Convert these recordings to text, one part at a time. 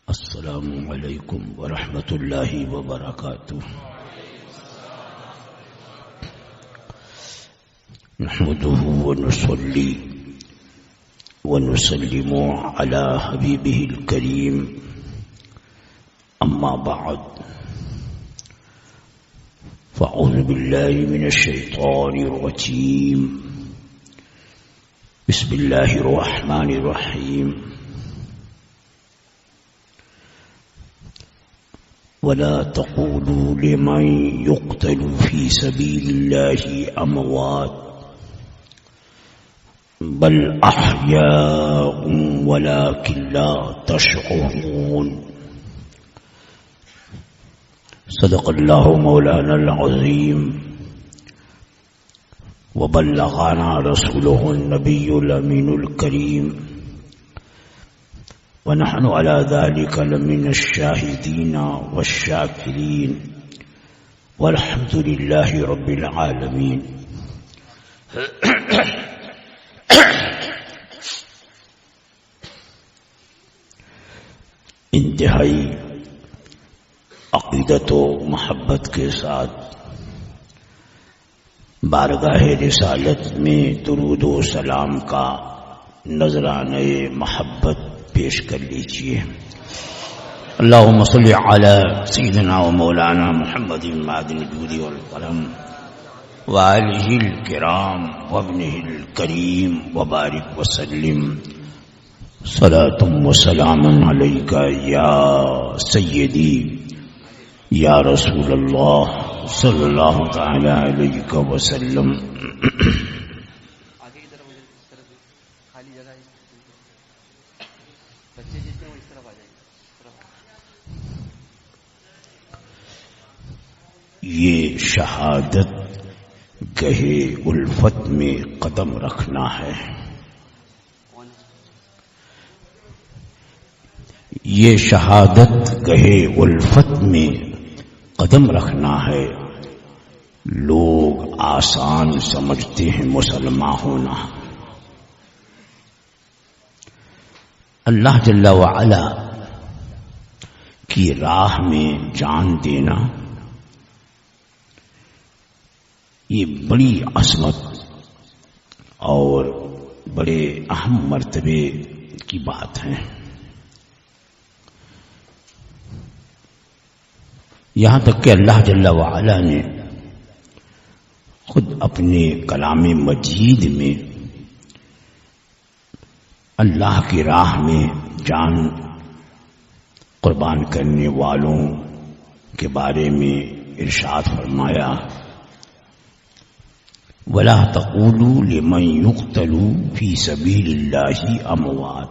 السلام علیکم ورحمۃ اللہ وبرکاتہ. نحمده ونصلي ونسلم على حبيبه الكريم. أما بعد فأعوذ بالله من الشيطان الرجيم. بسم الله الرحمن الرحيم. ولا تقولوا لمن يقتل في سبيل الله أموات بل أحياء ولكن لا تشعرون. صدق الله مولانا العظيم وبلغنا رسوله النبي الأمين الكريم ونحن على ذلك لمن الشاهدين والشاكرين والحمد لله رب العالمين. انتہائی عقیدت و محبت کے ساتھ بارگاہ رسالت میں درود و سلام کا نذرانہ محبت پیش کر لیجیے. اللہم صلی علی سیدنا و مولانا محمد معدن الجود والقلم وآلہ الکرام وابنہ الکریم وبارک وسلم. صلاۃ و سلام علیک یا سیدی یا رسول اللہ صلی اللہ تعالی علیہ وسلم. یہ شہادت گہے الفت میں قدم رکھنا ہے. یہ شہادت گہے الفت میں قدم رکھنا ہے. لوگ آسان سمجھتے ہیں مسلمان ہونا. اللہ جل وعلا کی راہ میں جان دینا یہ بڑی عظمت اور بڑے اہم مرتبے کی بات ہے. یہاں تک کہ اللہ جل وعلا نے خود اپنے کلام مجید میں اللہ کی راہ میں جان قربان کرنے والوں کے بارے میں ارشاد فرمایا وَلَا تَقُولُوا لِمَنْ يُقْتَلُ فِي سَبِيلِ اللَّهِ أَمْوَاتٌ.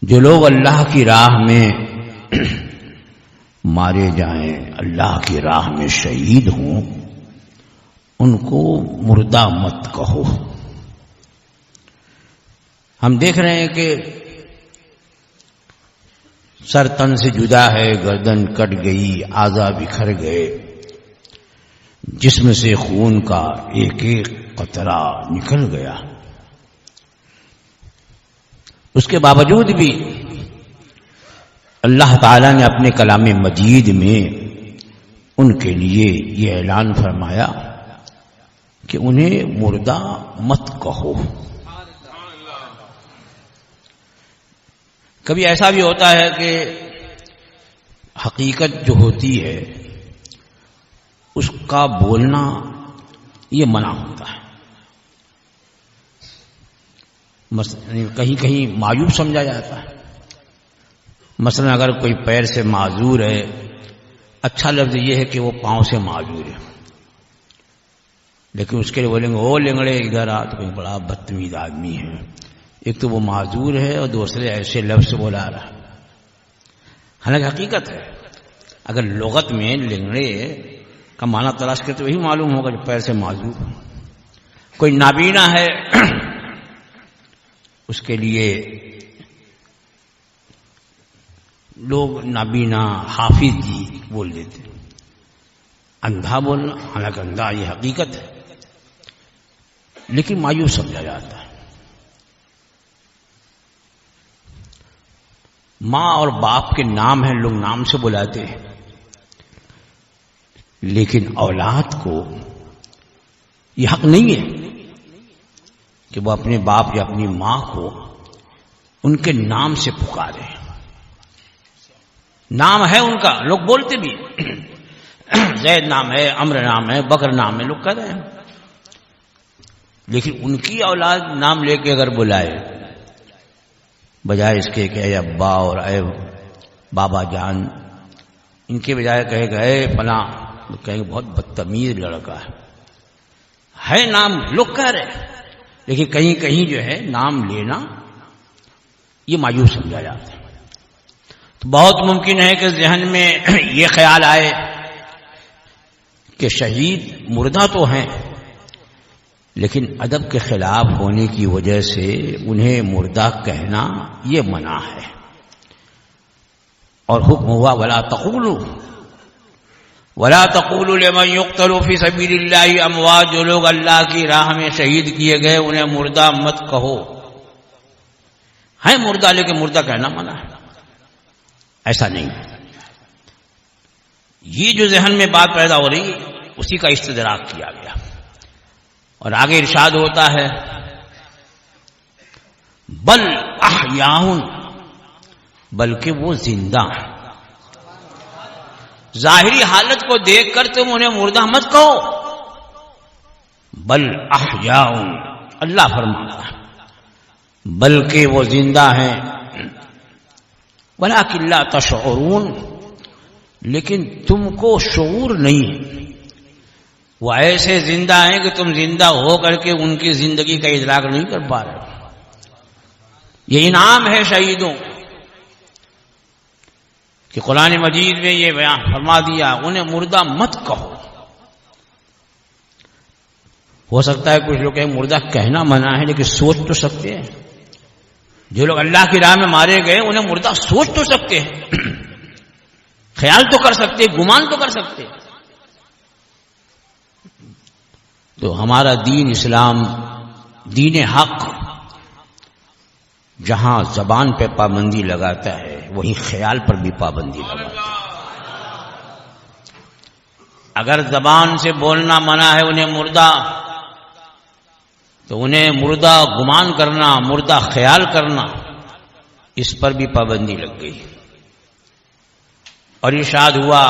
جو لوگ اللہ کی راہ میں مارے جائیں، اللہ کی راہ میں شہید ہوں، ان کو مردہ مت کہو. ہم دیکھ رہے ہیں کہ سر تن سے جدا ہے، گردن کٹ گئی، اعضاء بکھر گئے، جسم سے خون کا ایک ایک قطرہ نکل گیا. اس کے باوجود بھی اللہ تعالیٰ نے اپنے کلام مجید میں ان کے لیے یہ اعلان فرمایا کہ انہیں مردہ مت کہو. کبھی ایسا بھی ہوتا ہے کہ حقیقت جو ہوتی ہے اس کا بولنا یہ منع ہوتا ہے. کہیں کہیں معیوب سمجھا جاتا ہے. مثلا اگر کوئی پیر سے معذور ہے، اچھا لفظ یہ ہے کہ وہ پاؤں سے معذور ہے، لیکن اس کے لیے بولیں گے او لنگڑے ادھر آ، تو کوئی بڑا بدتمیز آدمی ہے. ایک تو وہ معذور ہے اور دوسرے ایسے لفظ بولا رہا. حالانکہ حقیقت ہے اگر لغت میں لنگڑے کا معنی تلاش کرتے وہی معلوم ہوگا جو پیر سے معذور. کوئی نابینا ہے اس کے لیے لوگ نابینا حافظ جی بول دیتے. اندھا بولنا، حالانکہ اندھا یہ حقیقت ہے لیکن مایوس سمجھا جاتا ہے. ماں اور باپ کے نام ہیں، لوگ نام سے بلاتے ہیں، لیکن اولاد کو یہ حق نہیں ہے کہ وہ اپنے باپ یا اپنی ماں کو ان کے نام سے پکارے. نام ہے ان کا، لوگ بولتے بھی زید نام ہے، عمرو نام ہے، بکر نام ہے، لوگ کہہ رہے ہیں، لیکن ان کی اولاد نام لے کے اگر بلائے بجائے اس کے کہ اے ابا اور اے بابا جان، ان کے بجائے کہے گا اے فلاں، لوگ کہیں گے بہت بدتمیز لڑکا ہے نام لوگ کہہ رہے ہیں، لیکن کہیں کہیں جو ہے نام لینا یہ مایوس سمجھا جاتا ہے. تو بہت ممکن ہے کہ ذہن میں یہ خیال آئے کہ شہید مردہ تو ہیں، لیکن ادب کے خلاف ہونے کی وجہ سے انہیں مردہ کہنا یہ منع ہے. اور حکم ہوا ولا تقولوا لمن يقتل في سبيل الله اموات، جو لوگ اللہ کی راہ میں شہید کیے گئے انہیں مردہ مت کہو. ہے مردہ لیکن مردہ کہنا منع ہے، ایسا نہیں. یہ جو ذہن میں بات پیدا ہو رہی اسی کا استدراک کیا گیا. اور آگے ارشاد ہوتا ہے بل احیاء، بلکہ وہ زندہ ہیں. ظاہری حالت کو دیکھ کر تم انہیں مردہ مت کہو. بل احیاء، اللہ فرماتا ہے بلکہ وہ زندہ ہیں. ولکن لا تشعرون، لیکن تم کو شعور نہیں ہے. وہ ایسے زندہ ہیں کہ تم زندہ ہو کر کے ان کی زندگی کا ادراک نہیں کر پا رہے. یہ انعام ہے شہیدوں کہ قرآن مجید میں یہ بیان فرما دیا انہیں مردہ مت کہو. ہو سکتا ہے کچھ لوگ کہیں مردہ کہنا منع ہے، لیکن سوچ تو سکتے ہیں. جو لوگ اللہ کی راہ میں مارے گئے انہیں مردہ سوچ تو سکتے ہیں، خیال تو کر سکتے، گمان تو کر سکتے. تو ہمارا دین اسلام دین حق جہاں زبان پہ پابندی لگاتا ہے وہیں خیال پر بھی پابندی لگاتا ہے. اگر زبان سے بولنا منع ہے انہیں مردہ، تو انہیں مردہ گمان کرنا، مردہ خیال کرنا، اس پر بھی پابندی لگ گئی. اور ارشاد ہوا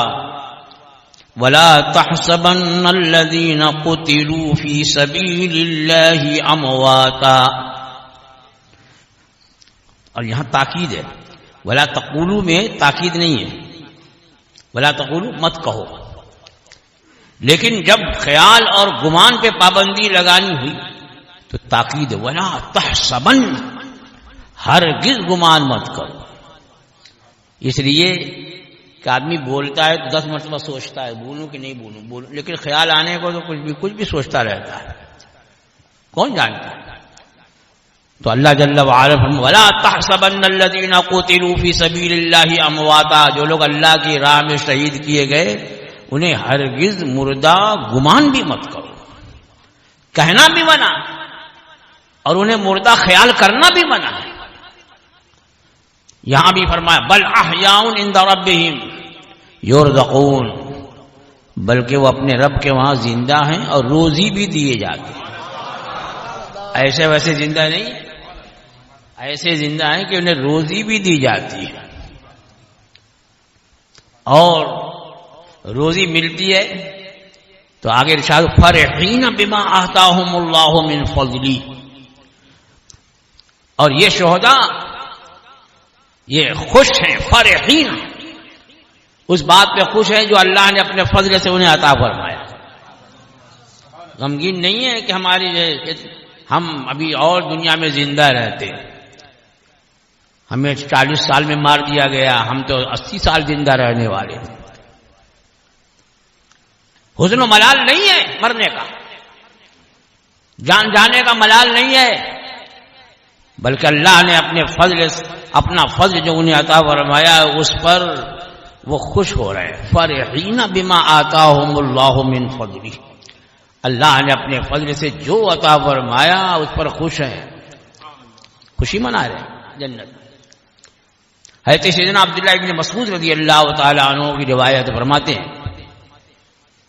وَلَا تَحْسَبَنَّ الَّذِينَ قُتِلُوا فِي سَبِيلِ اللَّهِ أَمْوَاتًا. اور یہاں تاکید ہے، وَلَا تَقُولُوا میں تاکید نہیں ہے، وَلَا تَقُولُوا مت کہو. لیکن جب خیال اور گمان پہ پابندی لگانی ہوئی تو تاکید وَلَا تَحْسَبَنَّ، ہرگز گمان مت کرو. اس لیے کہ آدمی بولتا ہے تو 10 مرتبہ سوچتا ہے بولوں کہ نہیں بولوں، لیکن خیال آنے کو تو کچھ بھی سوچتا رہتا ہے، کون جانتا ہے. تو اللہ جل وعلا فرمایا وَلَا تَحْسَبَنَّ الَّذِينَ قُتِلُوا فِي سَبِيلِ اللَّهِ أَمْوَاتًا، جو لوگ اللہ کی راہ میں شہید کیے گئے انہیں ہرگز مردہ گمان بھی مت کرو. کہنا بھی منع اور انہیں مردہ خیال کرنا بھی منع ہے. یہاں بھی فرمایا بل احیاء عند ربہم یرزقون، بلکہ وہ اپنے رب کے وہاں زندہ ہیں اور روزی بھی دیے جاتے ہیں. ایسے ویسے زندہ نہیں، ایسے زندہ ہیں کہ انہیں روزی بھی دی جاتی ہے. اور روزی ملتی ہے تو آگے ارشاد فرحین بما آتاہم اللہ من فضلی. اور یہ شہداء یہ خوش ہیں، فرحین، اس بات پہ خوش ہیں جو اللہ نے اپنے فضل سے انہیں عطا فرمایا. غمگین نہیں ہے کہ ہم ابھی اور دنیا میں زندہ رہتے، ہمیں 40 سال میں مار دیا گیا، ہم تو 80 سال زندہ رہنے والے. حزن و ملال نہیں ہے مرنے کا، جان جانے کا ملال نہیں ہے، بلکہ اللہ نے اپنا فضل جو انہیں عطا فرمایا اس پر وہ خوش ہو رہے ہیں. فرحین بما آتاہم اللہ من فضلہ، اللہ نے اپنے فضل سے جو عطا فرمایا اس پر خوش ہیں، خوشی منا رہے ہیں جنت. حضرت سیدنا عبداللہ ابن مسعود رضی اللہ تعالی عنہ کی روایت فرماتے ہیں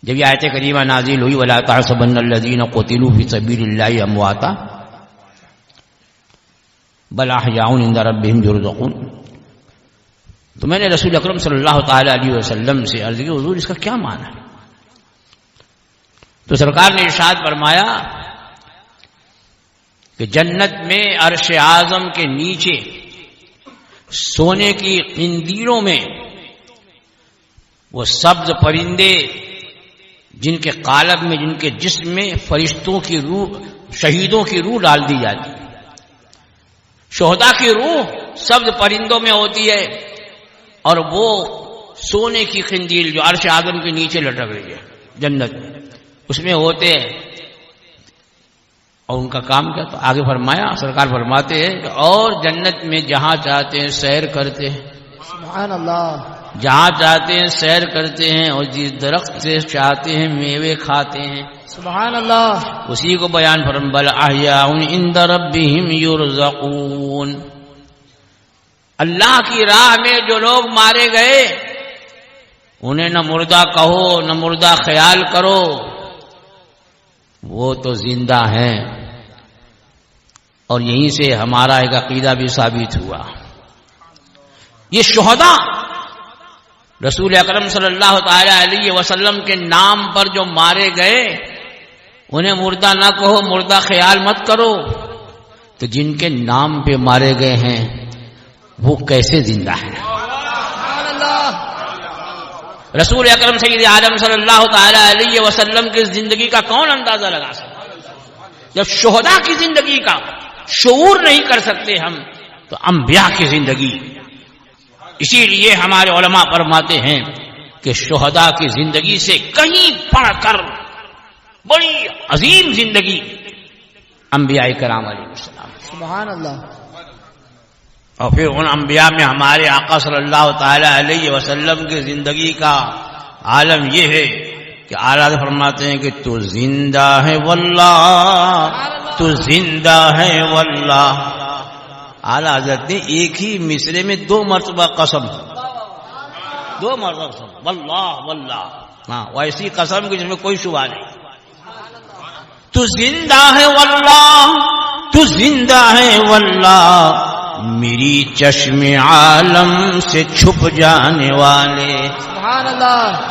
جب یہ آیت کریمہ نازل ہوئی وَلَا تَحْسَبَنَّ الَّذِينَ قُتِلُوا فِي سَبِيلِ اللَّهِ أَمْوَاتًا بَلْ أَحْيَاءٌ عِندَ رَبِّهِمْ يُرْزَقُونَ، تو میں نے رسول اکرم صلی اللہ تعالی علیہ وسلم سے عرض کی حضور اس کا کیا معنی ہے؟ تو سرکار نے ارشاد فرمایا کہ جنت میں عرش اعظم کے نیچے سونے کی قندیلوں میں وہ سبز پرندے جن کے قالب میں، جن کے جسم میں فرشتوں کی روح، شہیدوں کی روح ڈال دی جاتی ہے. شہداء کی روح سبز پرندوں میں ہوتی ہے اور وہ سونے کی قندیل جو عرش اعظم کے نیچے لٹک رہی ہے جنت میں اس میں ہوتے ہیں. اور ان کا کام کیا؟ تو آگے فرمایا، سرکار فرماتے ہیں کہ اور جنت میں جہاں چاہتے ہیں سیر کرتے ہیں، سبحان اللہ، جہاں چاہتے ہیں سیر کرتے ہیں، اور جس درخت سے چاہتے ہیں میوے کھاتے ہیں. سبحان اللہ. اسی کو بیان فرم بل احیاء عند ربهم یرزقون. اللہ کی راہ میں جو لوگ مارے گئے انہیں نہ مردہ کہو نہ مردہ خیال کرو، وہ تو زندہ ہیں. اور یہیں سے ہمارا ایک عقیدہ بھی ثابت ہوا. یہ شہداء رسول اکرم صلی اللہ تعالی علیہ وسلم کے نام پر جو مارے گئے انہیں مردہ نہ کہو، مردہ خیال مت کرو. تو جن کے نام پہ مارے گئے ہیں وہ کیسے زندہ ہیں؟ رسول اکرم سید عالم صلی اللہ تعالی علیہ وسلم کی زندگی کا کون اندازہ لگا سکتا؟ جب شہداء کی زندگی کا شعور نہیں کر سکتے ہم تو انبیاء کی زندگی. اسی لیے ہمارے علماء فرماتے ہیں کہ شہداء کی زندگی سے کہیں بڑھ کر بڑی عظیم زندگی انبیاء کرام علیہ السلام. سبحان اللہ. اور پھر ان انبیاء میں ہمارے آقا صلی اللہ تعالی علیہ وسلم کی زندگی کا عالم یہ ہے کہ اعلیٰ فرماتے ہیں کہ تو زندہ ہے واللہ، تو زندہ ہے واللہ. اعلیٰ حضرت نے ایک ہی مصرے میں 2 مرتبہ قسم، 2 مرتبہ قسم واللہ واللہ. ہاں ویسی قسم کی جس میں کوئی شبہ نہیں. تو زندہ ہے واللہ، تو زندہ ہے واللہ، میری چشم عالم سے چھپ جانے والے. سبحان اللہ.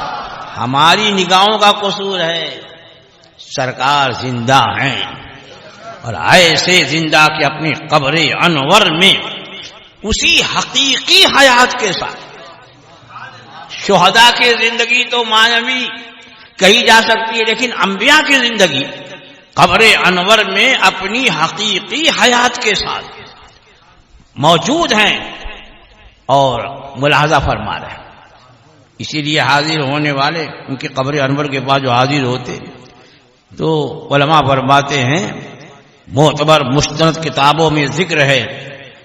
ہماری نگاہوں کا قصور ہے، سرکار زندہ ہیں اور ایسے زندہ کہ اپنی قبر انور میں اسی حقیقی حیات کے ساتھ. شہداء کی زندگی تو معنوی کہی جا سکتی ہے، لیکن انبیاء کی زندگی قبر انور میں اپنی حقیقی حیات کے ساتھ موجود ہیں اور ملاحظہ فرما رہے ہیں. اسی لیے حاضر ہونے والے ان کی قبر انور کے پاس جو حاضر ہوتے تو علماء فرماتے ہیں معتبر مستند کتابوں میں ذکر ہے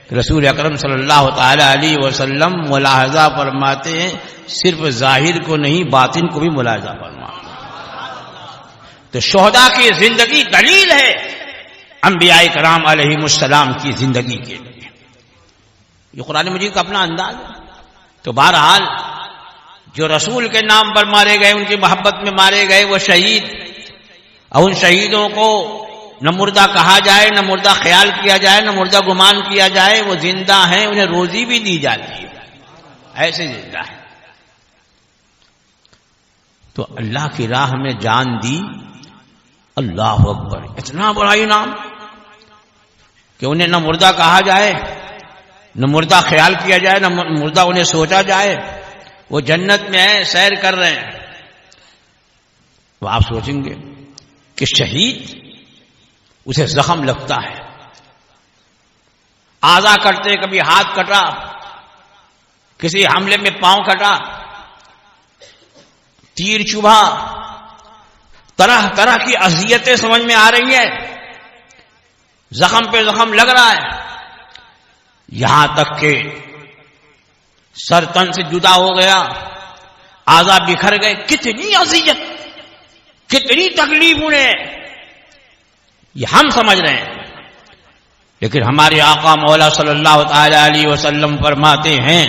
کہ رسول اکرم صلی اللہ تعالی علیہ وسلم ملاحظہ فرماتے ہیں، صرف ظاہر کو نہیں باطن کو بھی ملاحظہ فرماتے ہیں. تو شہداء کی زندگی دلیل ہے انبیاء کرام علیہ السلام کی زندگی کے لیے. یہ قرآن مجید کا اپنا انداز ہے. تو بہرحال جو رسول کے نام پر مارے گئے، ان کی محبت میں مارے گئے، وہ شہید، اور ان شہیدوں کو نہ مردہ کہا جائے، نہ مردہ خیال کیا جائے، نہ مردہ گمان کیا جائے. وہ زندہ ہیں، انہیں روزی بھی دی جاتی ہے، ایسے زندہ ہے. تو اللہ کی راہ میں جان دی، اللہ اکبر، اتنا بڑا انعام کہ انہیں نہ مردہ کہا جائے، نہ مردہ خیال کیا جائے، نہ مردہ انہیں سوچا جائے. وہ جنت میں ہیں، سیر کر رہے ہیں. وہ آپ سوچیں گے کہ شہید اسے زخم لگتا ہے، اعضا کٹتے، کبھی ہاتھ کٹا، کسی حملے میں پاؤں کٹا، تیر چبھا، طرح طرح کی اذیتیں سمجھ میں آ رہی ہیں، زخم پہ زخم لگ رہا ہے، یہاں تک کہ سر تن سے جدا ہو گیا، اعضا بکھر گئے. کتنی اذیت، کتنی تکلیف انہیں، یہ ہم سمجھ رہے ہیں. لیکن ہمارے آقا مولا صلی اللہ تعالی علیہ وسلم فرماتے ہیں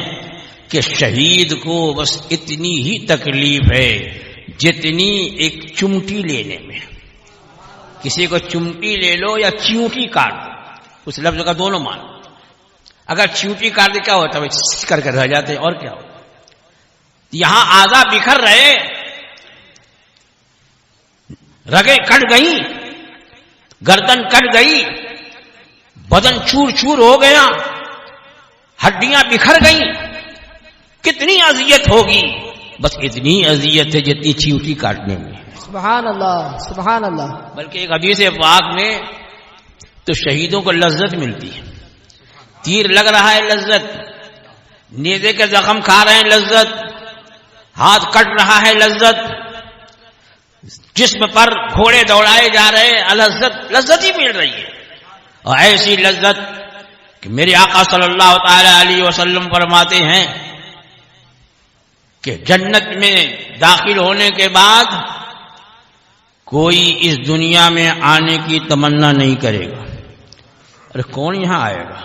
کہ شہید کو بس اتنی ہی تکلیف ہے جتنی ایک چمٹی لینے میں. کسی کو چمٹی لے لو یا چیونٹی کاٹ دو، اس لفظ کا دونوں معنی. اگر چیونٹی کاٹ دے کیا ہوتا ہے؟ کر کے رہ جاتے. اور کیا ہوتا؟ یہاں اعضاء بکھر رہے، رگیں کٹ گئی، گردن کٹ گئی، بدن چور چور ہو گیا، ہڈیاں بکھر گئیں. کتنی اذیت ہوگی؟ بس اتنی اذیت ہے جتنی چیونٹی کاٹنے میں. سبحان اللہ سبحان اللہ. بلکہ ایک حدیث پاک میں تو شہیدوں کو لذت ملتی ہے. تیر لگ رہا ہے لذت، نیزے کے زخم کھا رہے ہیں لذت، ہاتھ کٹ رہا ہے لذت، جسم پر گھوڑے دوڑائے جا رہے ہیں لذت ہی مل رہی ہے. اور ایسی لذت کہ میرے آقا صلی اللہ تعالی علیہ وسلم فرماتے ہیں کہ جنت میں داخل ہونے کے بعد کوئی اس دنیا میں آنے کی تمنا نہیں کرے گا. ارے کون یہاں آئے گا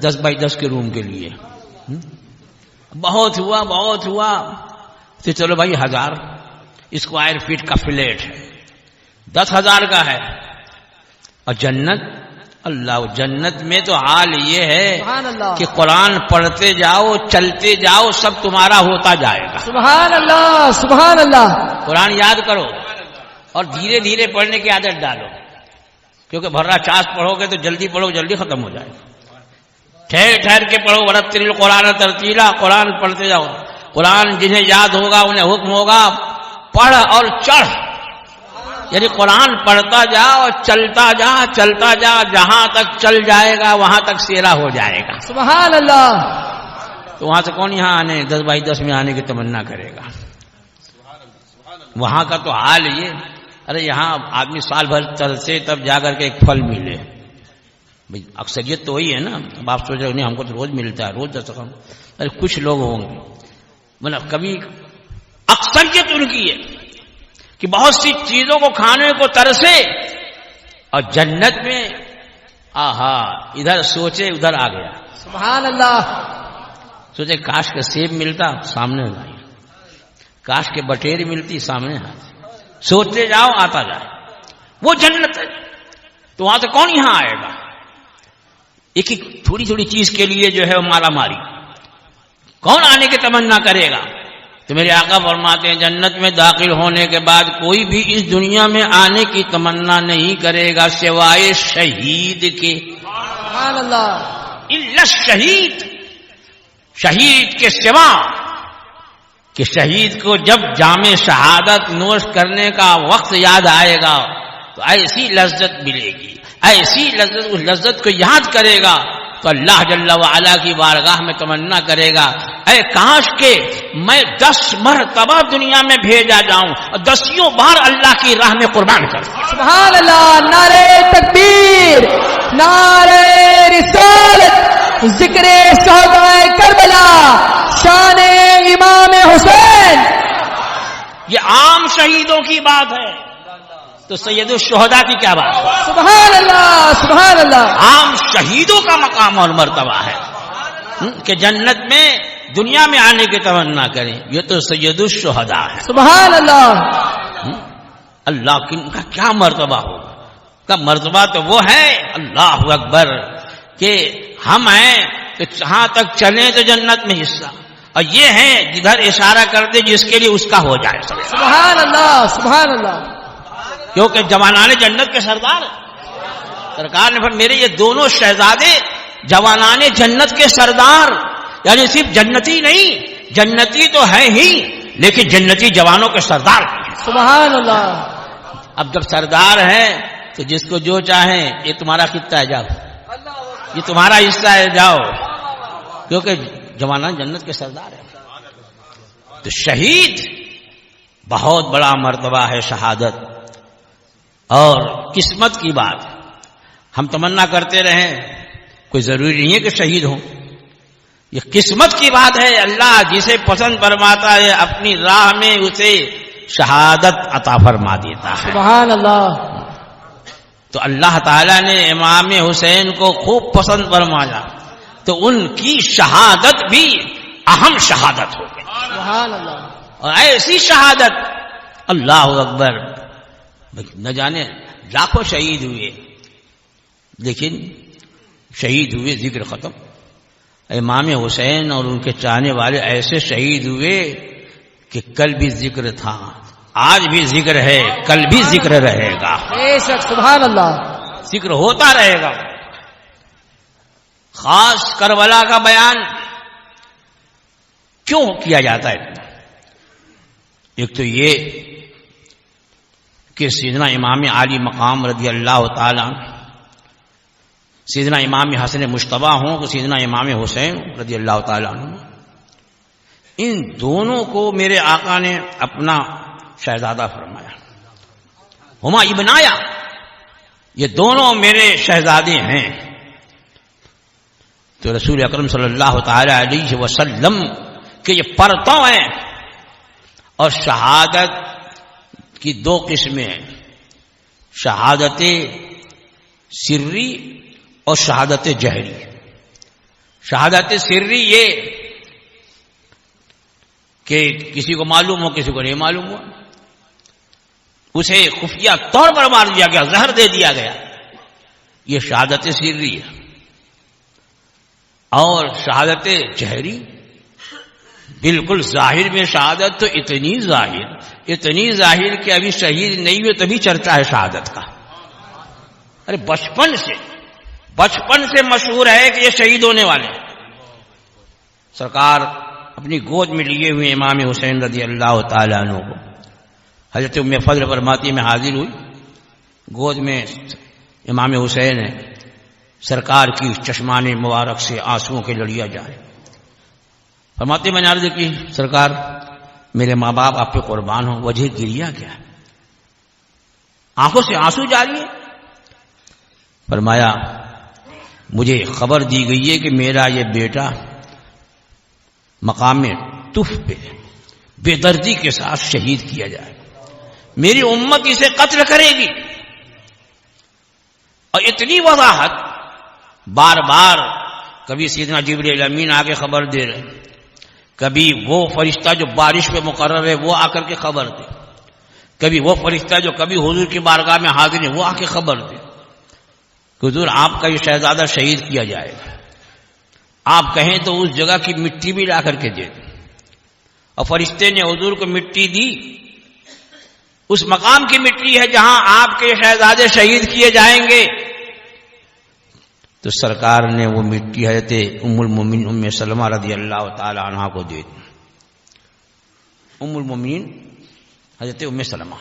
10x10 کے روم کے لیے؟ بہت ہوا تو چلو بھائی 1000 اسکوائر فٹ کا فلیٹ ہے، 10,000 کا ہے. اور جنت، اللہ جنت میں تو حال یہ ہے کہ قرآن پڑھتے جاؤ، چلتے جاؤ، سب تمہارا ہوتا جائے گا. سبحان اللہ سبحان اللہ. قرآن یاد کرو اور دھیرے دھیرے پڑھنے کی عادت ڈالو، کیونکہ بھرا چاس پڑھو گے تو جلدی پڑھو جلدی ختم ہو جائے گا. ٹھہر کے پڑھو. ورتل القرآن ترتیلا، قرآن پڑھتے جاؤ. قرآن جنہیں یاد ہوگا انہیں حکم ہوگا پڑھ اور چڑھ. یعنی قرآن پڑھتا جا اور چلتا جا، جہاں تک چل جائے گا وہاں تک سیرا ہو جائے گا. سبحان اللہ. تو وہاں سے کون یہاں آنے 10x10 میں آنے کی تمنا کرے گا؟ وہاں کا تو حال یہ. ارے یہاں آدمی سال بھر چلتے تب جا کر کے ایک پھل ملے. بھئی اکثریت تو وہی ہے نا. اب آپ سوچ رہے نہیں ہم کو تو روز ملتا ہے، روز 10 رقم. ارے کچھ لوگ ہوں گے مطلب کبھی اکثریت ان کی ہے کہ بہت سی چیزوں کو کھانے کو ترسے، اور جنت میں آہا ادھر سوچے ادھر آ گیا. سبحان اللہ. سوچے کاش کا سیب ملتا سامنے لائی، کاش کے بٹیر ملتی سامنے ہاتھ. سوچتے جاؤ آتا جائے. وہ جنت ہے. تو وہاں سے کون یہاں آئے گا؟ ایک ایک تھوڑی تھوڑی چیز کے لیے جو ہے وہ مارا ماری. کون آنے کی تمنا کرے گا؟ تو میرے آقا فرماتے ہیں جنت میں داخل ہونے کے بعد کوئی بھی اس دنیا میں آنے کی تمنا نہیں کرے گا سوائے شہید کے. سبحان اللہ. الا الشہید، شہید کے سوا. کہ شہید کو جب جام شہادت نوش کرنے کا وقت یاد آئے گا تو ایسی لذت ملے گی، ایسی لذت، اس لذت کو یاد کرے گا تو اللہ جل وعلا کی بارگاہ میں تمنا کرے گا اے کاش کہ میں 10 مرتبہ دنیا میں بھیجا جاؤں اور 10 بار اللہ کی راہ میں قربان کر دوں. سبحان اللہ. نعرہ تکبیر، نعرہ رسالت، ذکر شہدائے کربلا، شان امام حسین. یہ عام شہیدوں کی بات ہے تو سید الشہداء کی کیا بات ہے؟ سبحان اللہ سبحان اللہ. عام شہیدوں کا مقام اور مرتبہ ہے کہ جنت میں دنیا میں آنے کی تمنا کریں. یہ تو سید الشہداء ہے. سبحان اللہ. اللہ کا کیا مرتبہ ہوگا؟ کا مرتبہ تو وہ ہے اللہ اکبر کہ ہم ہیں کہ جہاں تک چلیں تو جنت میں حصہ، اور یہ ہے جدھر اشارہ کر دے جس کے لیے اس کا ہو جائے. سبحان اللہ سبحان اللہ. کیونکہ جوانان جنت کے سردار سرکار نے فرمایا میرے یہ دونوں شہزادے جوانان جنت کے سردار، یعنی صرف جنتی نہیں، جنتی تو ہے ہی لیکن جنتی جوانوں کے سردار. سبحان اللہ. اب جب سردار ہے تو جس کو جو چاہیں یہ تمہارا خطہ ہے جاؤ، یہ تمہارا حصہ ہے جاؤ، کیونکہ جوانان جنت کے سردار ہیں. تو شہید بہت بڑا مرتبہ ہے شہادت، اور قسمت کی بات. ہم تمنا کرتے رہیں، کوئی ضروری نہیں ہے کہ شہید ہوں. یہ قسمت کی بات ہے. اللہ جسے پسند فرماتا ہے اپنی راہ میں اسے شہادت عطا فرما دیتا ہے. سبحان اللہ. تو اللہ تعالیٰ نے امام حسین کو خوب پسند فرمایا، تو ان کی شہادت بھی اہم شہادت ہو گئی. سبحان اللہ. اور ایسی شہادت، اللہ اکبر، نہ جانے لاکھوں شہید ہوئے لیکن شہید ہوئے ذکر ختم. امام حسین اور ان کے چاہنے والے ایسے شہید ہوئے کہ کل بھی ذکر تھا، آج بھی ذکر ہے، کل بھی ذکر رہے گا. بے شک. سبحان اللہ. ذکر ہوتا رہے گا. خاص کربلا کا بیان کیوں کیا جاتا ہے؟ ایک تو یہ کہ سیدنا امام عالی مقام رضی اللہ تعالی عنہ، سیدنا امام حسن مجتبیٰ ہوں کہ سیدنا امام حسین رضی اللہ تعالی عنہ، ان دونوں کو میرے آقا نے اپنا شہزادہ فرمایا. ہما ابنایا، یہ دونوں میرے شہزادے ہیں. تو رسول اکرم صلی اللہ تعالی علیہ وسلم کے یہ پرتو ہیں. اور شہادت کی دو قسمیں ہیں، شہادت سری اور شہادت جہری. شہادت سری یہ کہ کسی کو معلوم ہو کسی کو نہیں معلوم ہو، اسے خفیہ طور پر مار دیا گیا، زہر دے دیا گیا، یہ شہادت سری ہے. اور شہادت جہری بالکل ظاہر میں شہادت تو اتنی ظاہر کہ ابھی شہید نہیں ہوئے تبھی چرچا ہے شہادت کا. ارے بچپن سے مشہور ہے کہ یہ شہید ہونے والے. سرکار اپنی گود میں لیے ہوئے امام حسین رضی اللہ تعالی عنہ کو حضرت ام فضل فرماتی میں حاضر ہوئی، گود میں امام حسین ہے، سرکار کی چشمان مبارک سے آنسوؤں کے لڑیا جائے. فرماتے میں نے عرض کی سرکار میرے ماں باپ آپ پہ قربان ہوں، وجہ گریا کیا؟ آنکھوں سے آنسو جاری ہے. فرمایا مجھے خبر دی گئی ہے کہ میرا یہ بیٹا مقام طف پہ بے دردی کے ساتھ شہید کیا جائے، میری امت اسے قتل کرے گی. اور اتنی وضاحت بار بار، کبھی سیدنا جبریل امین آ کے خبر دے رہے، کبھی وہ فرشتہ جو بارش پہ مقرر ہے وہ آ کر کے خبر دے، کبھی وہ فرشتہ جو کبھی حضور کی بارگاہ میں حاضر ہے وہ آ کے خبر دے کہ حضور آپ کا یہ شہزادہ شہید کیا جائے گا. آپ کہیں تو اس جگہ کی مٹی بھی لا کر کے دے دیں. اور فرشتے نے حضور کو مٹی دی، اس مقام کی مٹی ہے جہاں آپ کے شہزادے شہید کیے جائیں گے. تو سرکار نے وہ مٹی حضرت ام المومنین ام سلمہ رضی اللہ تعالی عنہا کو دے دی. ام المومنین حضرت ام سلمہ،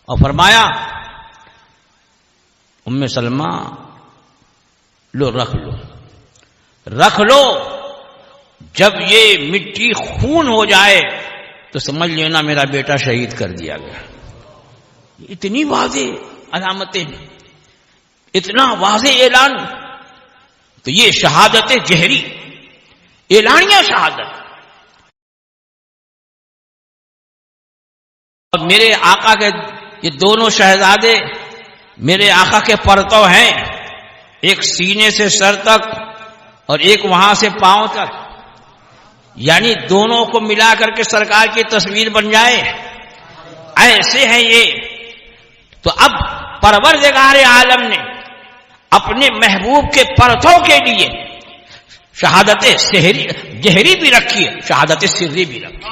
اور فرمایا ام سلمہ لو رکھ لو، جب یہ مٹی خون ہو جائے تو سمجھ لینا میرا بیٹا شہید کر دیا گیا. اتنی واضح علامتیں، اتنا واضح اعلان. تو یہ شہادت جہری، اعلانیہ شہادت. اور میرے آقا کے یہ دونوں شہزادے میرے آقا کے پرتو ہیں، ایک سینے سے سر تک اور ایک وہاں سے پاؤں تک، یعنی دونوں کو ملا کر کے سرکار کی تصویر بن جائے، ایسے ہیں یہ. تو اب پروردگار عالم نے اپنے محبوب کے پرتوں کے لیے شہادت جہری بھی رکھی ہے، شہادت سری بھی رکھی.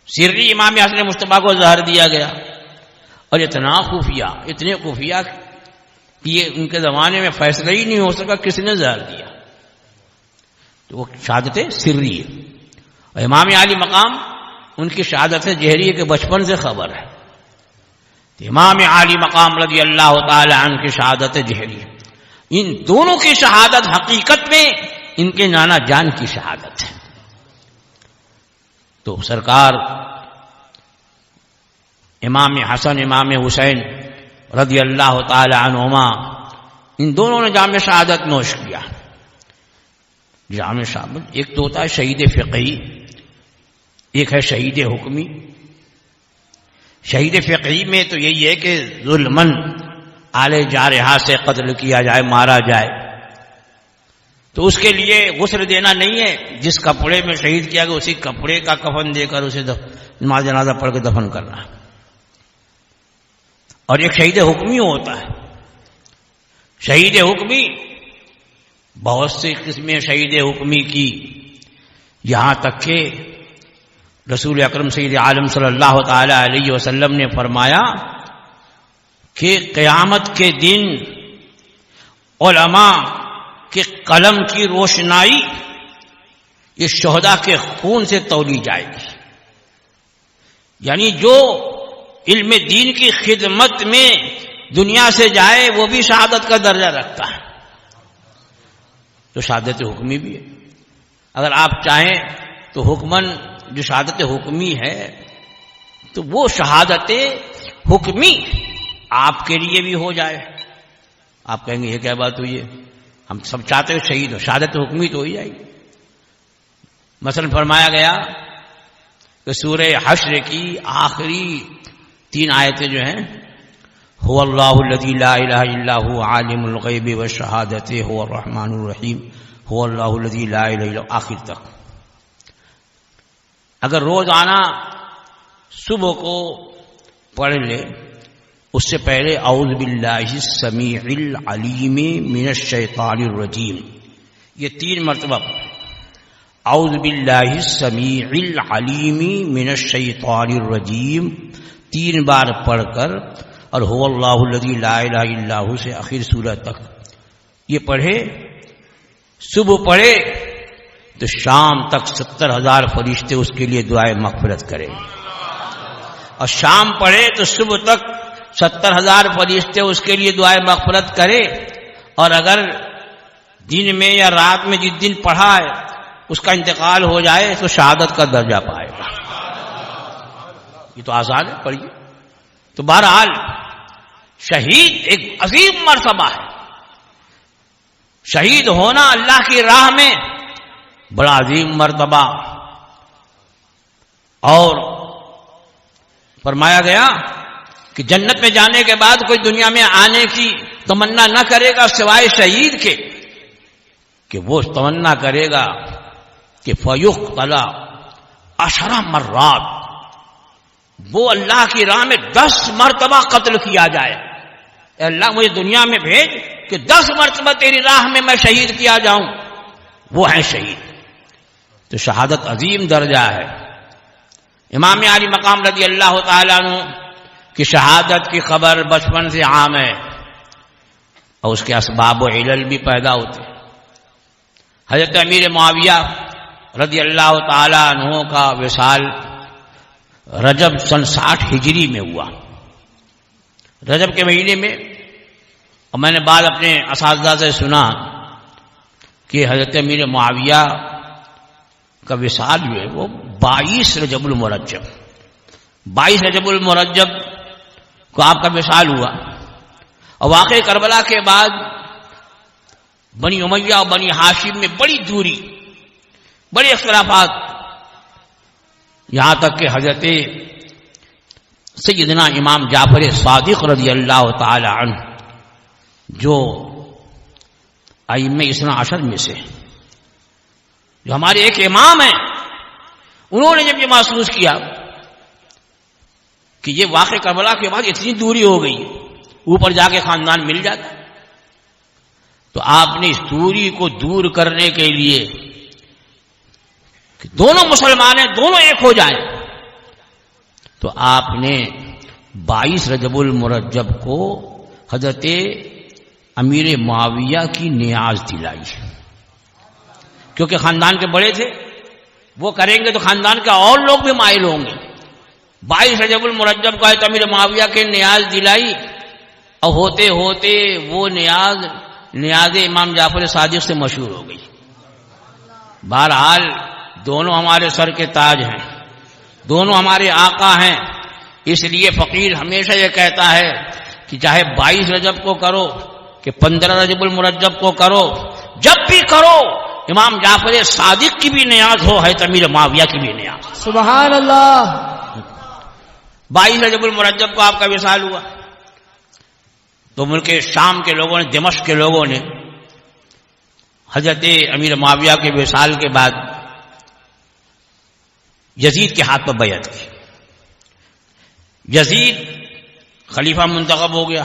سری امام حسن مجتبیٰ کو زہر دیا گیا، اور اتنے خفیہ کہ یہ ان کے زمانے میں فیصلہ ہی نہیں ہو سکا کس نے زہر دیا. تو وہ شہادت سری ہے. اور امام عالی مقام ان کی شہادت جہری کے بچپن سے خبر ہے. امام عالی مقام رضی اللہ تعالی عنہ کی شہادت جہری، ان دونوں کی شہادت حقیقت میں ان کے نانا جان کی شہادت ہے. تو سرکار امام حسن امام حسین رضی اللہ تعالی عنہما، ان دونوں نے جام شہادت نوش کیا. جام شہادت ایک تو ہوتا ہے شہید فقہی، ایک ہے شہید حکمی. شہید فقہی میں تو یہی ہے کہ ظلمن آل جارحہ سے قتل کیا جائے، مارا جائے، تو اس کے لیے غسل دینا نہیں ہے، جس کپڑے میں شہید کیا گیا اسی کپڑے کا کفن دے کر اسے نماز جنازہ پڑھ کے دفن کرنا. اور ایک شہید حکمی ہوتا ہے. شہید حکمی بہت سی قسمیں شہید حکمی کی، یہاں تک کہ رسول اکرم سید عالم صلی اللہ تعالی علیہ وسلم نے فرمایا کہ قیامت کے دن علماء کے قلم کی روشنائی یہ شہداء کے خون سے تولی جائے گی. یعنی جو علم دین کی خدمت میں دنیا سے جائے وہ بھی شہادت کا درجہ رکھتا ہے. تو شہادت حکمی بھی ہے. اگر آپ چاہیں تو حکمن جو شہادت حکمی ہے تو وہ شہادت حکمی آپ کے لیے بھی ہو جائے. آپ کہیں گے یہ کیا بات ہوئی ہے، ہم سب چاہتے ہیں شہید ہو، شہادت حکمی تو ہو جائے گی. مثلا فرمایا گیا کہ سورہ حشر کی آخری 3 آیتیں جو ہیں، هو اللہ الذی لا الہ الا هو عالم الغیب والشہادۃ هو الرحمن الرحیم هو اللہ الذی لا الہ الا آخر تک. اگر روزانہ صبح کو پڑھ لے، اس سے پہلے اعوذ باللہ السمیع العلیم من الشیطان الرجیم، یہ 3 مرتبہ اعوذ باللہ السمیع العلیم من الشیطان الرجیم 3 بار پڑھ کر، اور هو اللہ الذی لا الہ الا هو سے آخر سورہ تک یہ پڑھے. صبح پڑھے تو شام تک 70,000 فرشتے اس کے لیے دعائے مغفرت کریں، اور شام پڑھے تو صبح تک 70,000 فرشتے اس کے لیے دعائے مغفرت کرے. اور اگر دن میں یا رات میں جس دن پڑھا ہے اس کا انتقال ہو جائے تو شہادت کا درجہ پائے گا. یہ تو آسان ہے، پڑھیے. تو بہرحال شہید ایک عظیم مرتبہ ہے. شہید ہونا اللہ کی راہ میں بڑا عظیم مرتبہ. اور فرمایا گیا کہ جنت میں جانے کے بعد کوئی دنیا میں آنے کی تمنا نہ کرے گا سوائے شہید کے، کہ وہ تمنا کرے گا کہ فیقتل 10 مرات، وہ اللہ کی راہ میں 10 مرتبہ قتل کیا جائے. اے اللہ مجھے دنیا میں بھیج کہ 10 مرتبہ تیری راہ میں میں شہید کیا جاؤں. وہ ہے شہید. تو شہادت عظیم درجہ ہے. امام علی مقام رضی اللہ تعالیٰ عنہ کی شہادت کی خبر بچپن سے عام ہے، اور اس کے اسباب و علل بھی پیدا ہوتے. حضرت امیر معاویہ رضی اللہ تعالیٰ عنہ کا وصال رجب سن 60 ہجری میں ہوا. رجب کے مہینے میں. اور میں نے بعد اپنے اساتذہ سے سنا کہ حضرت امیر معاویہ کا وصال جو ہے وہ 22 رجب المرجب 22 رجب المرجب کو آپ کا وصال ہوا. اور واقع کربلا کے بعد بنی امیہ اور بنی ہاشم میں بڑی دوری، بڑے اختلافات، یہاں تک کہ حضرت سیدنا امام جعفر صادق رضی اللہ تعالی عنہ جو ائمہ اثنا عشر میں سے، جو ہمارے ایک امام ہیں، انہوں نے جب یہ محسوس کیا کہ یہ واقع کربلا کے بعد اتنی دوری ہو گئی، اوپر جا کے خاندان مل جاتا، تو آپ نے اس دوری کو دور کرنے کے لیے کہ دونوں مسلمان ہیں، دونوں ایک ہو جائیں، تو آپ نے 22 رجب المرجب کو حضرت امیر معاویہ کی نیاز دلائی، کیونکہ خاندان کے بڑے تھے، وہ کریں گے تو خاندان کے اور لوگ بھی مائل ہوں گے. 22 رجب المرجب کو حضرت امیر معاویہ کے نیاز دلائی، اور ہوتے ہوتے وہ نیاز امام جعفر صادق سے مشہور ہو گئی. بہرحال دونوں ہمارے سر کے تاج ہیں، دونوں ہمارے آقا ہیں. اس لیے فقیر ہمیشہ یہ کہتا ہے کہ چاہے 22 رجب کو کرو کہ 15 رجب المرجب کو کرو، جب بھی کرو امام جعفر صادق کی بھی نیاز ہو، ہے امیر معاویہ کی بھی نیاز. سبحان اللہ. 22 رجب المرجب کو آپ کا وصال ہوا تو ملک شام کے لوگوں نے، دمشق کے لوگوں نے حضرت امیر معاویہ کے وصال کے بعد یزید کے ہاتھ پر بیعت کی. یزید خلیفہ منتخب ہو گیا.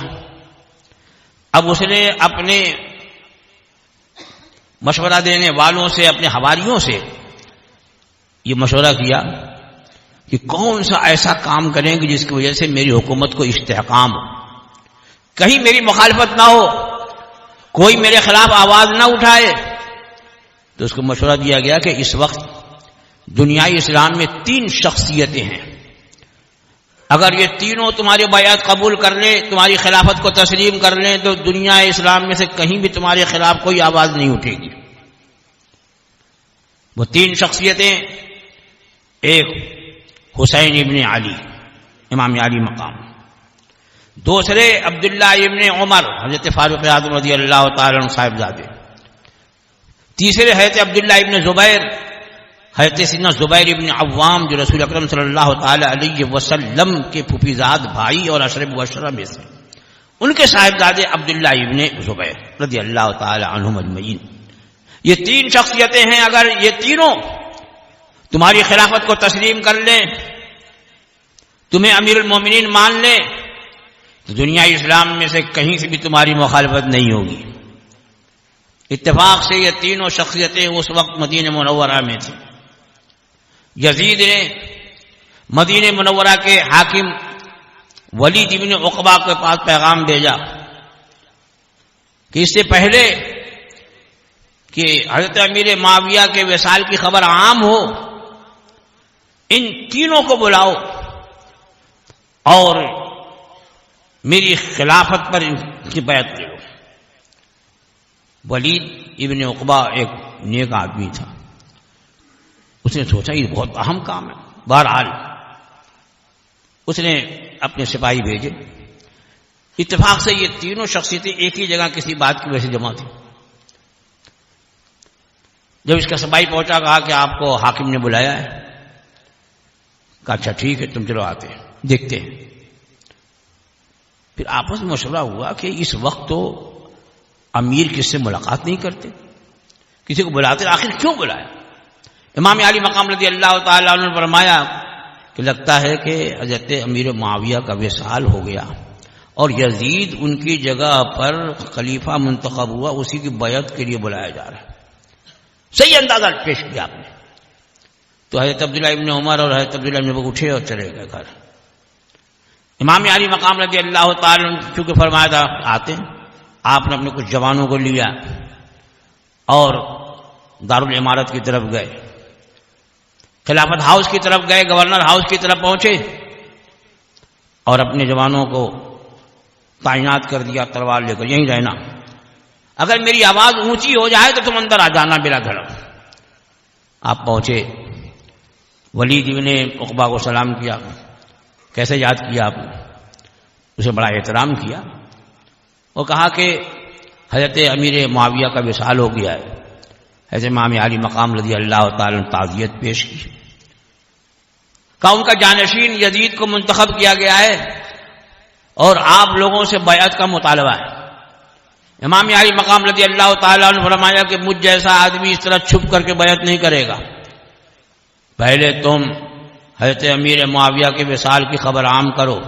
اب اس نے اپنے مشورہ دینے والوں سے، اپنے حواریوں سے یہ مشورہ کیا کہ کون سا ایسا کام کریں کہ جس کی وجہ سے میری حکومت کو استحکام ہو، کہیں میری مخالفت نہ ہو، کوئی میرے خلاف آواز نہ اٹھائے. تو اس کو مشورہ دیا گیا کہ اس وقت دنیای اسلام میں 3 شخصیتیں ہیں، اگر یہ تینوں تمہاری بیعت قبول کر لیں، تمہاری خلافت کو تسلیم کر لیں، تو دنیا اسلام میں سے کہیں بھی تمہارے خلاف کوئی آواز نہیں اٹھے گی. وہ 3 شخصیتیں، ایک حسین ابن علی، امام علی مقام، دوسرے عبداللہ ابن عمر، حضرت فاروق اعظم رضی اللہ تعالی عنہ صاحبزادے، تیسرے حضرت عبداللہ ابن زبیر، حضرت سیدنا زبیر ابن عوام جو رسول اکرم صلی اللہ تعالی علیہ وسلم کے پھوپھیزاد بھائی اور عشرہ مبشرہ میں سے، ان کے صاحبزادے عبداللہ ابن زبیر رضی اللہ تعالی عنہم اجمعین. یہ 3 شخصیتیں ہیں، اگر یہ تینوں تمہاری خلافت کو تسلیم کر لیں، تمہیں امیر المومنین مان لیں، تو دنیا اسلام میں سے کہیں سے بھی تمہاری مخالفت نہیں ہوگی. اتفاق سے یہ تینوں شخصیتیں اس وقت مدینہ منورہ میں تھیں. یزید نے مدینہ منورہ کے حاکم ولید بن عقبہ کے پاس پیغام بھیجا کہ اس سے پہلے کہ حضرت امیر معاویہ کے وصال کی خبر عام ہو، ان تینوں کو بلاؤ اور میری خلافت پر ان کی بیعت لے لو. ولید ابن عقبہ ایک نیک آدمی تھا، اس نے سوچا یہ بہت اہم کام ہے. بہرحال اس نے اپنے سپاہی بھیجے. اتفاق سے یہ تینوں شخصیتیں ایک ہی جگہ کسی بات کی وجہ سے جمع تھی. جب اس کا سپاہی پہنچا، کہا کہ آپ کو حاکم نے بلایا ہے. کہا اچھا ٹھیک ہے، تم چلو آتے ہیں، دیکھتے ہیں. پھر آپس میں مشورہ ہوا کہ اس وقت تو امیر کس سے ملاقات نہیں کرتے، کسی کو بلاتے، آخر کیوں بلایا؟ امام علی مقام رضی اللہ تعالیٰ عنہ نے فرمایا کہ لگتا ہے کہ حضرت امیر معاویہ کا وصال ہو گیا اور یزید ان کی جگہ پر خلیفہ منتخب ہوا، اسی کی بیعت کے لیے بلایا جا رہا ہے. صحیح اندازہ پیش کیا آپ نے. تو حضرت عبداللہ ابن عمر اور حضرت عبداللہ ابن ابو اٹھے اور چلے گئے گھر. امام علی مقام رضی اللہ تعالیٰ عنہ چونکہ فرمایا تھا آتے ہیں، آپ نے اپنے کچھ جوانوں کو لیا اور دارالعمارت کی طرف گئے، خلافت ہاؤس کی طرف گئے، گورنر ہاؤس کی طرف پہنچے اور اپنے جوانوں کو تعینات کر دیا تلوار لے کر، یہیں رہنا، اگر میری آواز اونچی ہو جائے تو تم اندر آ جانا بلا دھڑک. آپ پہنچے، ولید ابن عقبہ کو سلام کیا. کیسے یاد کیا آپ نے؟ اسے بڑا احترام کیا اور کہا کہ حضرت امیر معاویہ کا وصال ہو گیا ہے. حضرت امام علی مقام رضی اللہ تعالی عنہ تعزیت پیش کی. کہا ان کا جانشین یزید کو منتخب کیا گیا ہے اور آپ لوگوں سے بیعت کا مطالبہ ہے. امام علی مقام رضی اللہ تعالیٰ عنہ فرمایا کہ مجھ جیسا آدمی اس طرح چھپ کر کے بیعت نہیں کرے گا. پہلے تم حضرت امیر معاویہ کے وصال کی خبر عام کرو،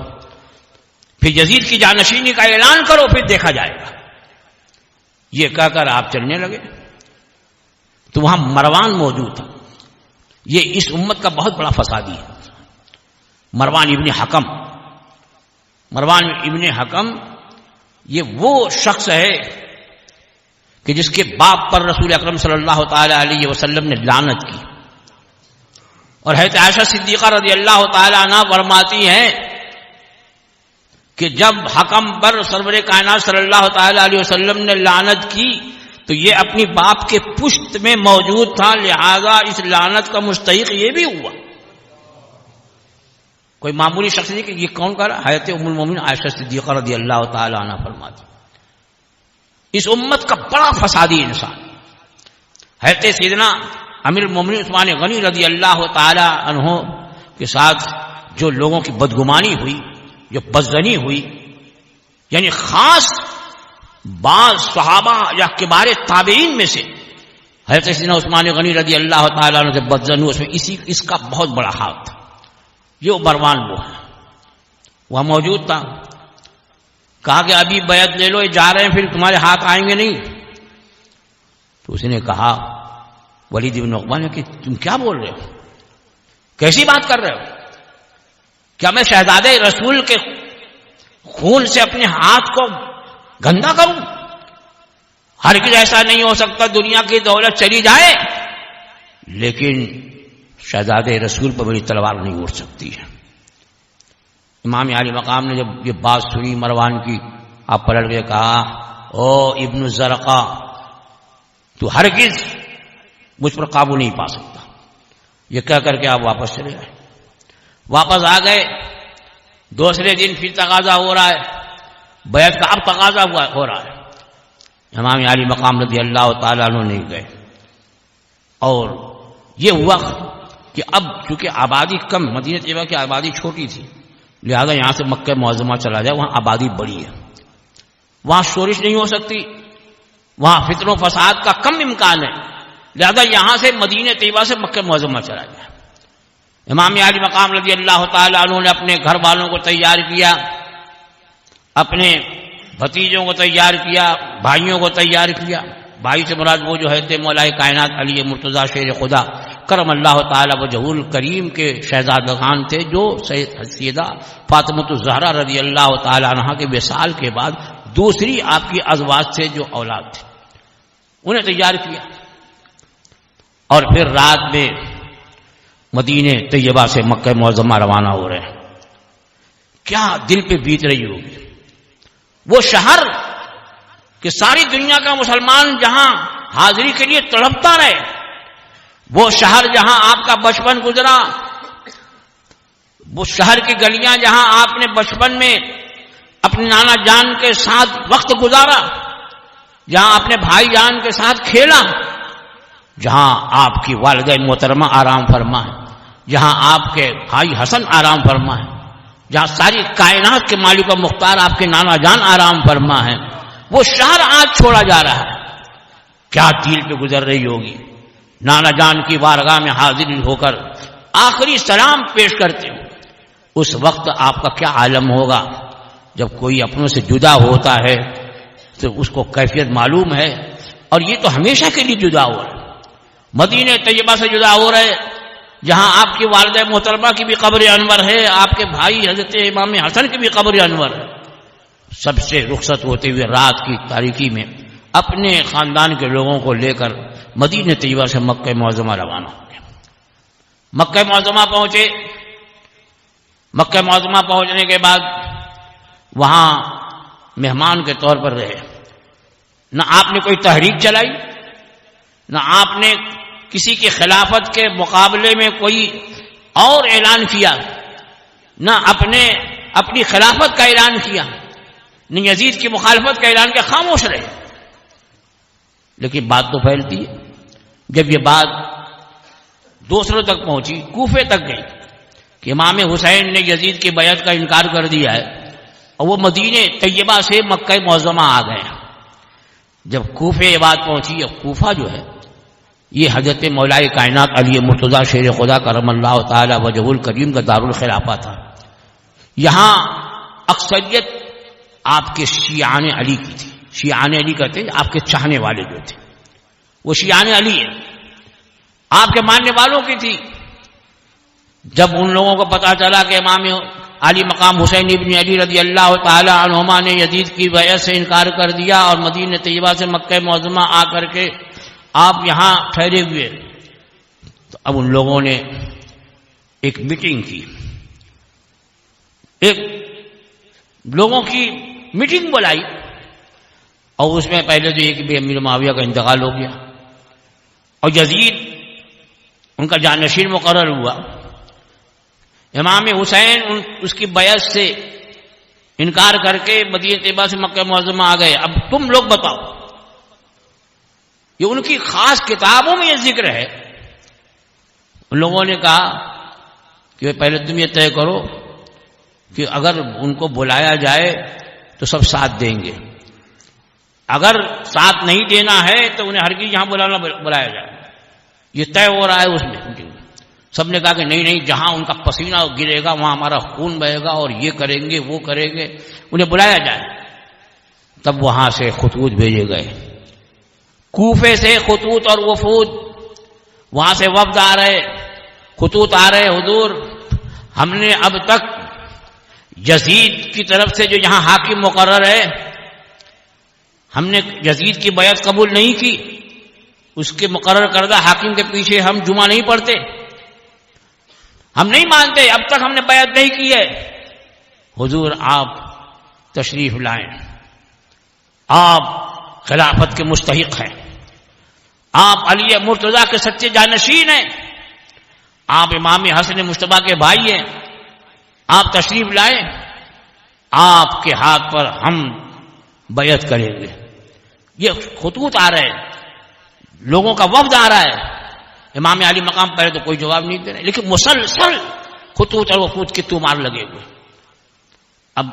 پھر یزید کی جانشینی کا اعلان کرو، پھر دیکھا جائے گا. یہ کہہ کر آپ چلنے لگے تو وہاں مروان موجود تھا. یہ اس امت کا بہت بڑا فسادی ہے. مروان ابن حکم یہ وہ شخص ہے کہ جس کے باپ پر رسول اکرم صلی اللہ تعالی علیہ وسلم نے لعنت کی. اور حضرت عائشہ صدیقہ رضی اللہ تعالی عنہ فرماتی ہیں کہ جب حکم پر سرور کائنات صلی اللہ تعالی علیہ وسلم نے لعنت کی تو یہ اپنی باپ کے پشت میں موجود تھا، لہذا اس لعنت کا مستحق یہ بھی ہوا. کوئی معمولی شخص نہیں کہ یہ کون کر رہا. حضرت ام المومنین عائشہ صدیقہ رضی اللہ تعالی عنہ فرماتی اس امت کا بڑا فسادی انسان حضرت سیدنا امیر المومنین عثمان غنی رضی اللہ تعالی عنہ کے ساتھ جو لوگوں کی بدگمانی ہوئی، جو بدظنی ہوئی، یعنی خاص بعض صحابہ یا کبار تابعین میں سے حضرت سیدنا عثمان غنی رضی اللہ تعالیٰ عنہ سے بدظن، اس میں اس کا بہت بڑا ہاتھ تھا. یہ مروان وہ ہے، وہ موجود تھا. کہا کہ ابھی بیعت لے لو، یہ جا رہے ہیں، پھر تمہارے ہاتھ آئیں گے نہیں. تو اس نے کہا ولید بن عقبہ نے کہ تم کیا بول رہے ہو، کیسی بات کر رہے ہو؟ کیا میں شہزادے رسول کے خون سے اپنے ہاتھ کو گندا کروں؟ ہرگز ایسا نہیں ہو سکتا. دنیا کی دولت چلی جائے لیکن شہزادے رسول پر میری تلوار نہیں اڑ سکتی ہے. امام عالی مقام نے جب یہ بات سنی مروان کی، آپ پلٹ کے کہا او ابن الزرقا، تو ہرگز مجھ پر قابو نہیں پا سکتا. یہ کہہ کر کے آپ واپس چلے گئے. واپس آ گئے. دوسرے دن پھر تقاضا ہو رہا ہے، بیعت کا اب تقاضا ہو رہا ہے. امام عالی مقام رضی اللہ تعالیٰ عنہ نہیں گئے. اور یہ ہوا کہ اب چونکہ آبادی کم، مدینہ طیبہ کی آبادی چھوٹی تھی، لہذا یہاں سے مکہ معظمہ چلا جائے، وہاں آبادی بڑی ہے، وہاں شورش نہیں ہو سکتی، وہاں فتن و فساد کا کم امکان ہے، لہذا یہاں سے مدینہ طیبہ سے مکہ معظمہ چلا جائے. امام عالی مقام رضی اللہ تعالیٰ عنہ نے اپنے گھر والوں کو تیار کیا، اپنے بھتیجوں کو تیار کیا، بھائیوں کو تیار کیا. بھائی سے مراد وہ جو ہے مولا کائنات علی مرتضیٰ شیر خدا کرم اللہ تعالی وجہ الکریم کے شہزادگان تھے، جو سیدہ فاطمۃ الزہرا رضی اللہ تعالی عنہا کے وصال کے بعد دوسری آپ کی ازواج سے جو اولاد تھے، انہیں تیار کیا. اور پھر رات میں مدینہ طیبہ سے مکہ معظمہ روانہ ہو رہے ہیں. کیا دل پہ بیت رہی ہوگی وہ شہر کہ ساری دنیا کا مسلمان جہاں حاضری کے لیے تڑپتا رہے، وہ شہر جہاں آپ کا بچپن گزرا، وہ شہر کی گلیاں جہاں آپ نے بچپن میں اپنے نانا جان کے ساتھ وقت گزارا، جہاں اپنے بھائی جان کے ساتھ کھیلا، جہاں آپ کی والدہ محترمہ آرام فرما ہے، جہاں آپ کے بھائی حسن آرام فرما ہے، جہاں ساری کائنات کے مالک و مختار آپ کے نانا جان آرام فرما ہے، وہ شہر آج چھوڑا جا رہا ہے. کیا دل پہ گزر رہی ہوگی؟ نانا جان کی بارگاہ میں حاضر ہو کر آخری سلام پیش کرتے ہو، اس وقت آپ کا کیا عالم ہوگا؟ جب کوئی اپنوں سے جدا ہوتا ہے تو اس کو کیفیت معلوم ہے، اور یہ تو ہمیشہ کے لیے جدا ہو رہا ہے. مدینہ طیبہ سے جدا ہو رہے، جہاں آپ کی والدہ محترمہ کی بھی قبر انور ہے، آپ کے بھائی حضرت امام حسن کی بھی قبر انور ہے. سب سے رخصت ہوتے ہوئے رات کی تاریکی میں اپنے خاندان کے لوگوں کو لے کر مدینہ طیبہ سے مکہ معظمہ روانہ ہو گئے. مکہ معظمہ پہنچے. مکہ معظمہ پہنچنے کے بعد وہاں مہمان کے طور پر رہے. نہ آپ نے کوئی تحریک چلائی، نہ آپ نے کسی کی خلافت کے مقابلے میں کوئی اور اعلان کیا، نہ اپنی خلافت کا اعلان کیا، نہ یزید کی مخالفت کا اعلان کیا، خاموش رہے. لیکن بات تو پھیلتی ہے. جب یہ بات دوسروں تک پہنچی، کوفے تک گئی کہ امام حسین نے یزید کی بیعت کا انکار کر دیا ہے، اور وہ مدینہ طیبہ سے مکہ معظمہ آ گئے. جب کوفے یہ بات پہنچی، اب کوفہ جو ہے یہ حضرت مولائے کائنات علی مرتضیٰ شیر خدا کرم اللہ تعالی وجہ الکریم کا دارالخلافہ تھا. یہاں اکثریت آپ کے شیعان علی کی تھی. شیعان علی کہتے ہیں آپ کے چاہنے والے جو تھے، وہ شیعان علی ہیں، آپ کے ماننے والوں کی تھی. جب ان لوگوں کو پتا چلا کہ امام علی مقام حسین ابن علی رضی اللہ تعالی عنہما نے یزید کی بیعت سے انکار کر دیا اور مدینہ طیبہ سے مکہ معظمہ آ کر کے آپ یہاں ٹھہرے ہوئے، تو اب ان لوگوں نے ایک میٹنگ کی، ایک لوگوں کی میٹنگ بلائی، اور اس میں پہلے تو یہ کہ امیر معاویہ کا انتقال ہو گیا اور یزید ان کا جانشین مقرر ہوا. امام حسین اس کی بیعت سے انکار کر کے مدینہ طیبہ سے مکہ معظمہ آ گئے. اب تم لوگ بتاؤ. یہ ان کی خاص کتابوں میں یہ ذکر ہے. ان لوگوں نے کہا کہ پہلے تم یہ طے کرو کہ اگر ان کو بلایا جائے تو سب ساتھ دیں گے، اگر ساتھ نہیں دینا ہے تو انہیں ہرگز یہاں بلایا جائے. یہ طے ہو رہا ہے اس میں. سب نے کہا کہ نہیں نہیں، جہاں ان کا پسینہ گرے گا وہاں ہمارا خون بہے گا، اور یہ کریں گے وہ کریں گے، انہیں بلایا جائے. تب وہاں سے خطوط بھیجے گئے، کوفے سے خطوط اور وفود، وہاں سے وفد آ رہے، خطوط آ رہے، حضور ہم نے اب تک یزید کی طرف سے جو یہاں حاکم مقرر ہے، ہم نے یزید کی بیعت قبول نہیں کی، اس کے مقرر کردہ حاکم کے پیچھے ہم جمعہ نہیں پڑھتے، ہم نہیں مانتے، اب تک ہم نے بیعت نہیں کی ہے. حضور آپ تشریف لائیں، آپ خلافت کے مستحق ہیں، آپ علی مرتضیٰ کے سچے جانشین ہیں، آپ امام حسن مجتبیٰ کے بھائی ہیں، آپ تشریف لائیں، آپ کے ہاتھ پر ہم بیعت کریں گے. یہ خطوط آ رہے ہیں، لوگوں کا وفد آ رہا ہے. امام علی مقام پہلے تو کوئی جواب نہیں دے رہے، لیکن مسلسل خطوط اور وفود کی تومار لگے ہوئے. اب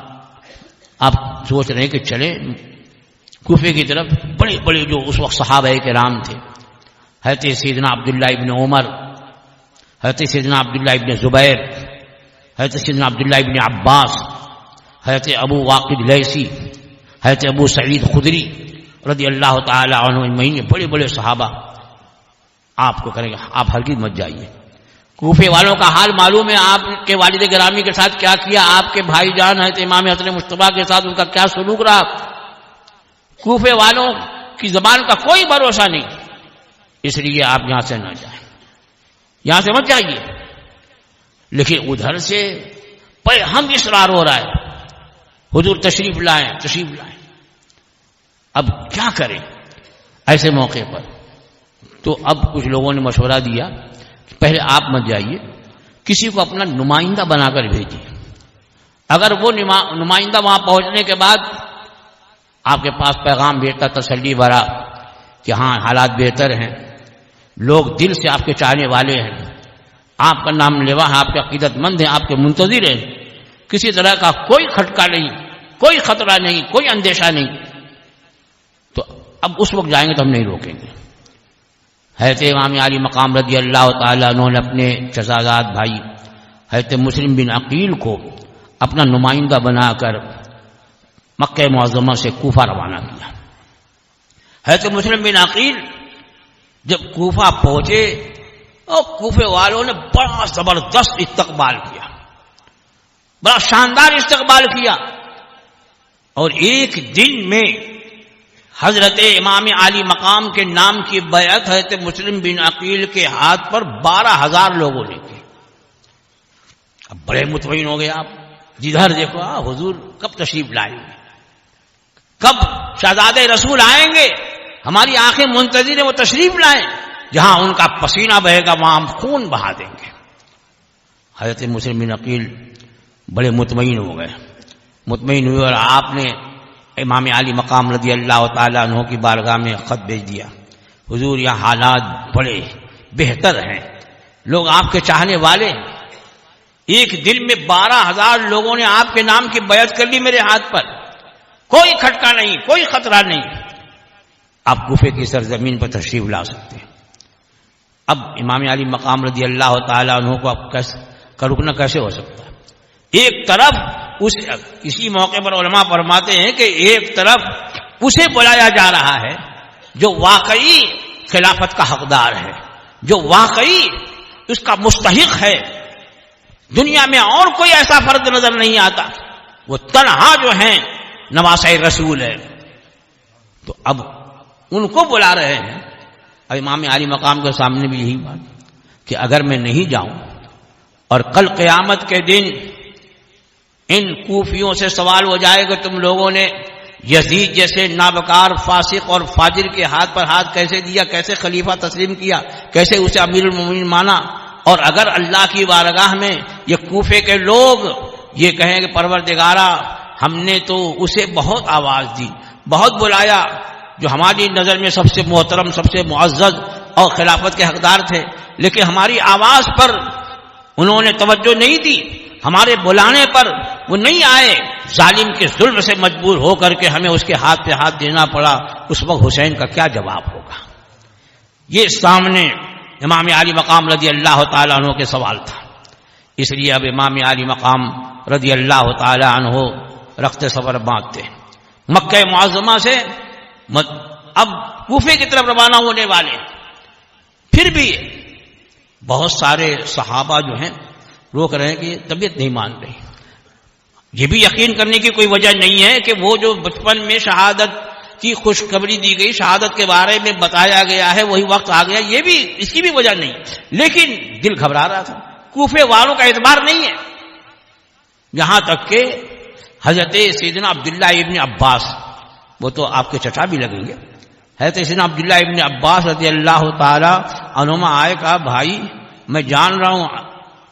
آپ سوچ رہے ہیں کہ چلیں کوفے کی طرف. بڑے بڑے جو اس وقت صحابہ کرام تھے، حضرت سیدنا عبداللہ ابن عمر، حضرت سیدنا عبداللہ ابن زبیر، حضرت سیدنا عبداللہ ابن عباس، حضرت ابو واقد لیثی، حضرت ابو سعید خدری رضی اللہ تعالی عنہ اجمعین، بڑے بڑے صحابہ آپ کو کریں گے آپ ہرگز مت جائیے. کوفے والوں کا حال معلوم ہے، آپ کے والد گرامی کے ساتھ کیا کیا، آپ کے بھائی جان حضرت امام حسن مجتبیٰ کے ساتھ ان کا کیا سلوک رہا. کوفے والوں کی زبان کا کوئی بھروسہ نہیں، اس لیے آپ یہاں سے نہ جائیں، یہاں سے مت جائیے. لیکن ادھر سے ہم اصرار ہو رہا ہے، حضور تشریف لائیں تشریف لائیں. اب کیا کریں ایسے موقع پر؟ تو اب کچھ لوگوں نے مشورہ دیا کہ پہلے آپ مت جائیے، کسی کو اپنا نمائندہ بنا کر بھیجیے. اگر وہ نمائندہ وہاں پہنچنے کے بعد آپ کے پاس پیغام بھیجتا تسلی بھرا کہ ہاں حالات بہتر ہیں، لوگ دل سے آپ کے چاہنے والے ہیں، آپ کا نام لیوا ہے، آپ کے عقیدت مند ہیں، آپ کے منتظر ہیں، کسی طرح کا کوئی کھٹکا نہیں، کوئی خطرہ نہیں، کوئی اندیشہ نہیں، تو اب اس وقت جائیں گے تو ہم نہیں روکیں گے. حضرت امام علی مقام رضی اللہ تعالیٰ عنہ نے اپنے چچازاد بھائی حضرت مسلم بن عقیل کو اپنا نمائندہ بنا کر مکہ معظمہ سے کوفہ روانہ کیا. حضرت مسلم بن عقیل جب کوفہ پہنچے اور کوفے والوں نے بڑا زبردست استقبال کیا، بڑا شاندار استقبال کیا، اور ایک دن میں حضرت امام علی مقام کے نام کی بیعت حضرت مسلم بن عقیل کے ہاتھ پر 12,000 لوگوں نے کی. اب بڑے مطمئن ہو گئے آپ، جدھر دیکھو حضور کب تشریف لائیں گے، کب شہزادے رسول آئیں گے، ہماری آنکھیں منتظر ہیں وہ تشریف لائیں، جہاں ان کا پسینہ بہے گا وہاں ہم خون بہا دیں گے. حضرت مسلم بن عقیل بڑے مطمئن ہو گئے، مطمئن ہوئے، اور آپ نے امام علی مقام رضی اللہ تعالیٰ عنہ کی بارگاہ میں خط بھیج دیا، حضور یہاں حالات بڑے بہتر ہیں، لوگ آپ کے چاہنے والے ہیں، ایک دن میں 12,000 لوگوں نے آپ کے نام کی بیعت کر لی میرے ہاتھ پر، کوئی کھٹکا نہیں، کوئی خطرہ نہیں، آپ کوفے کی سرزمین پر تشریف لا سکتے ہیں. اب امام علی مقام رضی اللہ تعالیٰ عنہ کو اب کا رکنا کیسے ہو سکتا ہے؟ ایک طرف اسی موقع پر علماء فرماتے ہیں کہ ایک طرف اسے بلایا جا رہا ہے جو واقعی خلافت کا حقدار ہے، جو واقعی اس کا مستحق ہے، دنیا میں اور کوئی ایسا فرد نظر نہیں آتا، وہ تنہا جو ہیں نواسۂ رسول ہے. تو اب ان کو بلا رہے ہیں. اب امام علی مقام کے سامنے بھی یہی بات کہ اگر میں نہیں جاؤں اور کل قیامت کے دن ان کوفیوں سے سوال ہو جائے کہ تم لوگوں نے یزید جیسے نابکار فاسق اور فاجر کے ہاتھ پر ہاتھ کیسے دیا، کیسے خلیفہ تسلیم کیا، کیسے اسے امیر المومنین مانا، اور اگر اللہ کی بارگاہ میں یہ کوفے کے لوگ یہ کہیں کہ پروردگارا ہم نے تو اسے بہت آواز دی، بہت بلایا، جو ہماری نظر میں سب سے محترم، سب سے معزز اور خلافت کے حقدار تھے، لیکن ہماری آواز پر انہوں نے توجہ نہیں دی، ہمارے بلانے پر وہ نہیں آئے، ظالم کے ظلم سے مجبور ہو کر کے ہمیں اس کے ہاتھ پہ ہاتھ دینا پڑا، اس وقت حسین کا کیا جواب ہوگا؟ یہ سامنے امام علی مقام رضی اللہ تعالیٰ عنہ کے سوال تھا. اس لیے اب امام علی مقام رضی اللہ تعالیٰ عنہ رخت سفر باندھتے مکہ معظمہ سے اب کوفے کی طرف روانہ ہونے والے. پھر بھی بہت سارے صحابہ جو ہیں روک رہے ہیں کہ طبیعت نہیں مان رہی. یہ بھی یقین کرنے کی کوئی وجہ نہیں ہے کہ وہ جو بچپن میں شہادت کی خوشخبری دی گئی، شہادت کے بارے میں بتایا گیا ہے، وہی وقت آ گیا، یہ بھی اس کی بھی وجہ نہیں. لیکن دل گھبرا رہا تھا، کوفے والوں کا اعتبار نہیں ہے. یہاں تک کہ حضرت سیدنا عبداللہ ابن عباس، وہ تو آپ کے چچا بھی لگیں گے، حضرت سیدنا عبداللہ ابن عباس رضی اللہ تعالی عنہما آئے، کہا بھائی میں جان رہا ہوں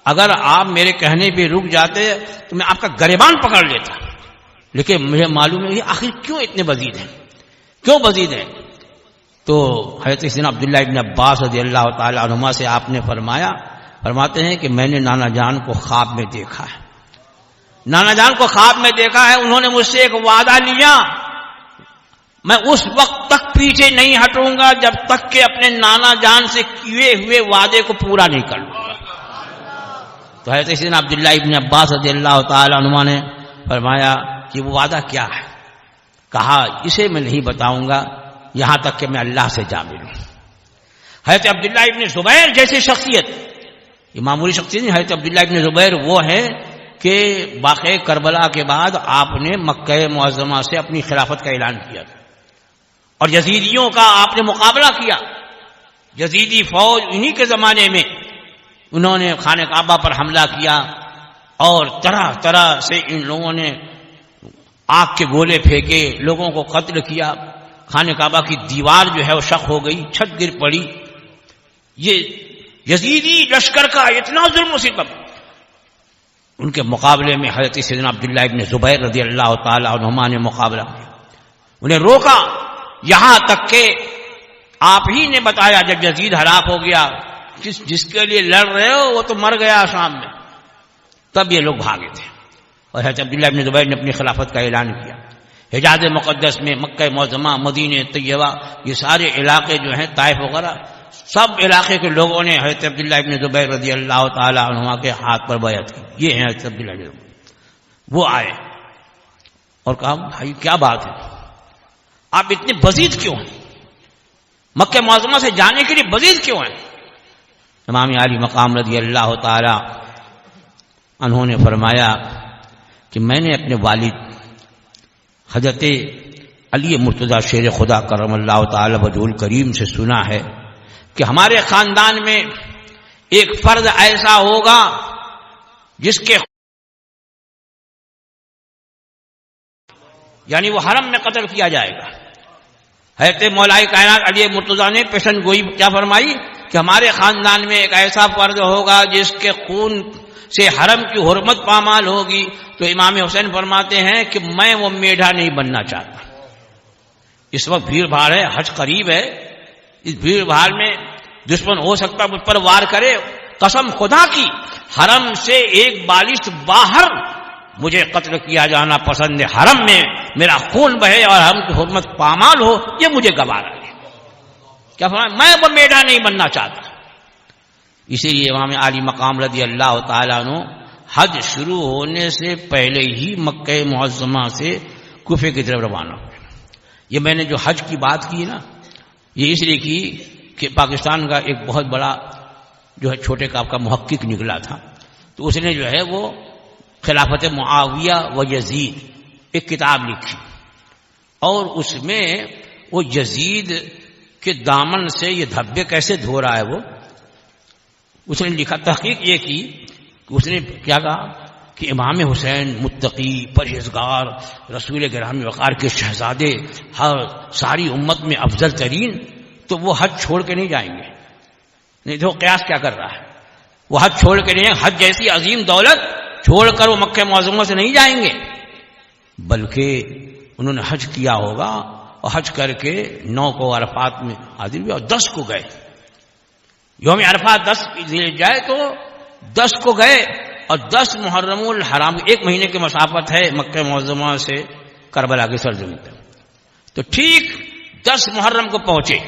اگر آپ میرے کہنے پہ رک جاتے تو میں آپ کا گریبان پکڑ لیتا، لیکن مجھے معلوم ہے آخر کیوں اتنے بزید ہیں، کیوں بزید ہیں. تو حضرت سیدنا عبداللہ ابن عباس رضی اللہ تعالی عنہما سے آپ نے فرماتے ہیں کہ میں نے نانا جان کو خواب میں دیکھا ہے، نانا جان کو خواب میں دیکھا ہے، انہوں نے مجھ سے ایک وعدہ لیا، میں اس وقت تک پیچھے نہیں ہٹوں گا جب تک کہ اپنے نانا جان سے کیے ہوئے وعدے کو پورا نہیں کر لوں گا. تو حضرت سیدنا عبداللہ ابن عباس رضی اللہ تعالی عنہما نے فرمایا کہ وہ وعدہ کیا ہے؟ کہا اسے میں نہیں بتاؤں گا یہاں تک کہ میں اللہ سے جا ملوں. حضرت عبداللہ ابن زبیر جیسی شخصیت، یہ معمولی شخصیت نہیں، حضرت عبداللہ ابن زبیر وہ ہے کہ واقعہ کربلا کے بعد آپ نے مکہ معظمہ سے اپنی خلافت کا اعلان کیا تھا اور یزیدیوں کا آپ نے مقابلہ کیا. یزیدی فوج انہی کے زمانے میں انہوں نے خانہ کعبہ پر حملہ کیا اور طرح طرح سے ان لوگوں نے آگ کے گولے پھینکے، لوگوں کو قتل کیا. خانہ کعبہ کی دیوار جو ہے وہ شق ہو گئی، چھت گر پڑی. یہ یزیدی لشکر کا اتنا ظلم و ستم، ان کے مقابلے میں حضرت سیدنا عبداللہ ابن زبیر رضی اللہ تعالی عنہما نے مقابلہ کیا، انہیں روکا. یہاں تک کہ آپ ہی نے بتایا جب یزید ہلاک ہو گیا، جس کے لیے لڑ رہے ہو وہ تو مر گیا شام میں، تب یہ لوگ بھاگے تھے. اور حضرت عبداللہ ابن زبیر نے اپنی خلافت کا اعلان کیا. حجاز مقدس میں مکہ معظمہ، مدینہ طیبہ، یہ سارے علاقے جو ہیں، طائف وغیرہ، سب علاقے کے لوگوں نے حضرت عبداللہ ابن زبیر رضی اللہ تعالی عنہما کے ہاتھ پر بیعت کی. یہ ہیں حضرت عبداللہ ابن زبیر. وہ آئے اور کہا بھائی کیا بات ہے، آپ اتنے بزید کیوں ہیں، مکہ معظمہ سے جانے کے لیے بزید کیوں ہیں؟ امام علی مقام رضی اللہ تعالی انہوں نے فرمایا کہ میں نے اپنے والد حضرت علی مرتضیٰ شیر خدا کرم اللہ تعالی وجہ الکریم سے سنا ہے کہ ہمارے خاندان میں ایک فرد ایسا ہوگا جس کے یعنی وہ حرم میں قتل کیا جائے گا. حضرت مولا کائنات علی مرتضیٰ نے پیشن گوئی کیا فرمائی کہ ہمارے خاندان میں ایک ایسا فرد ہوگا جس کے خون سے حرم کی حرمت پامال ہوگی. تو امام حسین فرماتے ہیں کہ میں وہ میڈھا نہیں بننا چاہتا. اس وقت بھیڑ بھاڑ ہے، حج قریب ہے، اس بھیڑ بھاڑ میں دشمن ہو سکتا مجھ پر وار کرے. قسم خدا کی حرم سے ایک بالش باہر مجھے قتل کیا جانا پسند ہے، حرم میں میرا خون بہے اور حرم کی حرمت پامال ہو یہ مجھے گوارا ہے. کیا فرمایا؟ میں وہ میڈا نہیں بننا چاہتا. اسی لیے امام علی مقام رضی اللہ تعالیٰ عنہ حج شروع ہونے سے پہلے ہی مکہ معظمہ سے کوفے کی طرف روانہ ہوئے. یہ میں نے جو حج کی بات کی نا، یہ اس لیے کی کہ پاکستان کا ایک بہت بڑا جو ہے چھوٹے کاپ کا محقق نکلا تھا، تو اس نے جو ہے وہ خلافت معاویہ و یزید ایک کتاب لکھی اور اس میں وہ یزید کے دامن سے یہ دھبے کیسے دھو رہا ہے وہ اس نے لکھا. تحقیق یہ کی کہ اس نے کیا کہا کہ امام حسین متقی پرہیزگار رسول گرامی وقار کے شہزادے، ہر ساری امت میں افضل ترین، تو وہ حج چھوڑ کے نہیں جائیں گے. نہیں تو قیاس کیا کر رہا ہے، وہ حج چھوڑ کے نہیں، حج جیسی عظیم دولت چھوڑ کر وہ مکہ معظمہ سے نہیں جائیں گے، بلکہ انہوں نے حج کیا ہوگا اور حج کر کے 9 کو عرفات میں حاضر ہوئے اور 10 کو گئے. یوم عرفات 10 جائے تو 10 کو گئے اور 10 محرم الحرام، 1 مہینے کی مسافت ہے مکہ معظمہ سے کربلا کی سرزمین تک. تو ٹھیک 10 محرم کو پہنچے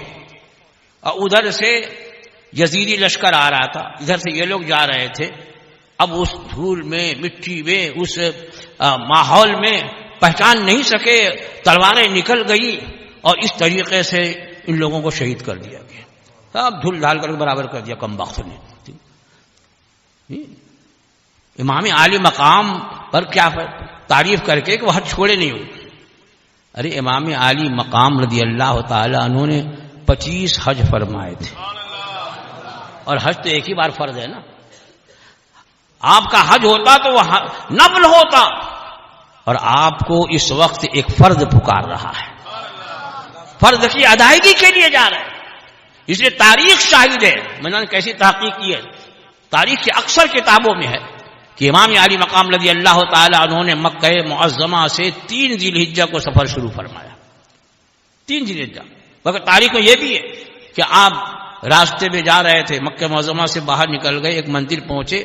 اور ادھر سے یزیدی لشکر آ رہا تھا، ادھر سے یہ لوگ جا رہے تھے. اب اس دھول میں، مٹی میں، اس ماحول میں پہچان نہیں سکے، تلواریں نکل گئی اور اس طریقے سے ان لوگوں کو شہید کر دیا گیا. اب دھل ڈھال کر برابر کر دیا کم وقت نے. امام عالی مقام پر کیا تعریف کر کے کہ وہ حج چھوڑے نہیں ہوئے. ارے امام عالی مقام رضی اللہ تعالی عنہ نے 25 حج فرمائے تھے، اور حج تو ایک ہی بار فرض ہے نا. آپ کا حج ہوتا تو وہ نفل ہوتا، اور آپ کو اس وقت ایک فرض پکار رہا ہے، فرض کی ادائیگی کے لیے جا رہے ہیں. اس لیے تاریخ شاہد ہے. میں نے کیسی تحقیق کی ہے، تاریخ کی اکثر کتابوں میں ہے کہ امام علی مقام رضی اللہ تعالی عنہ نے مکہ معظمہ سے 3 ذی الحجہ کو سفر شروع فرمایا. 3 ذی الحجہ. مگر تاریخ میں یہ بھی ہے کہ آپ راستے میں جا رہے تھے، مکہ معظمہ سے باہر نکل گئے، ایک مندر پہنچے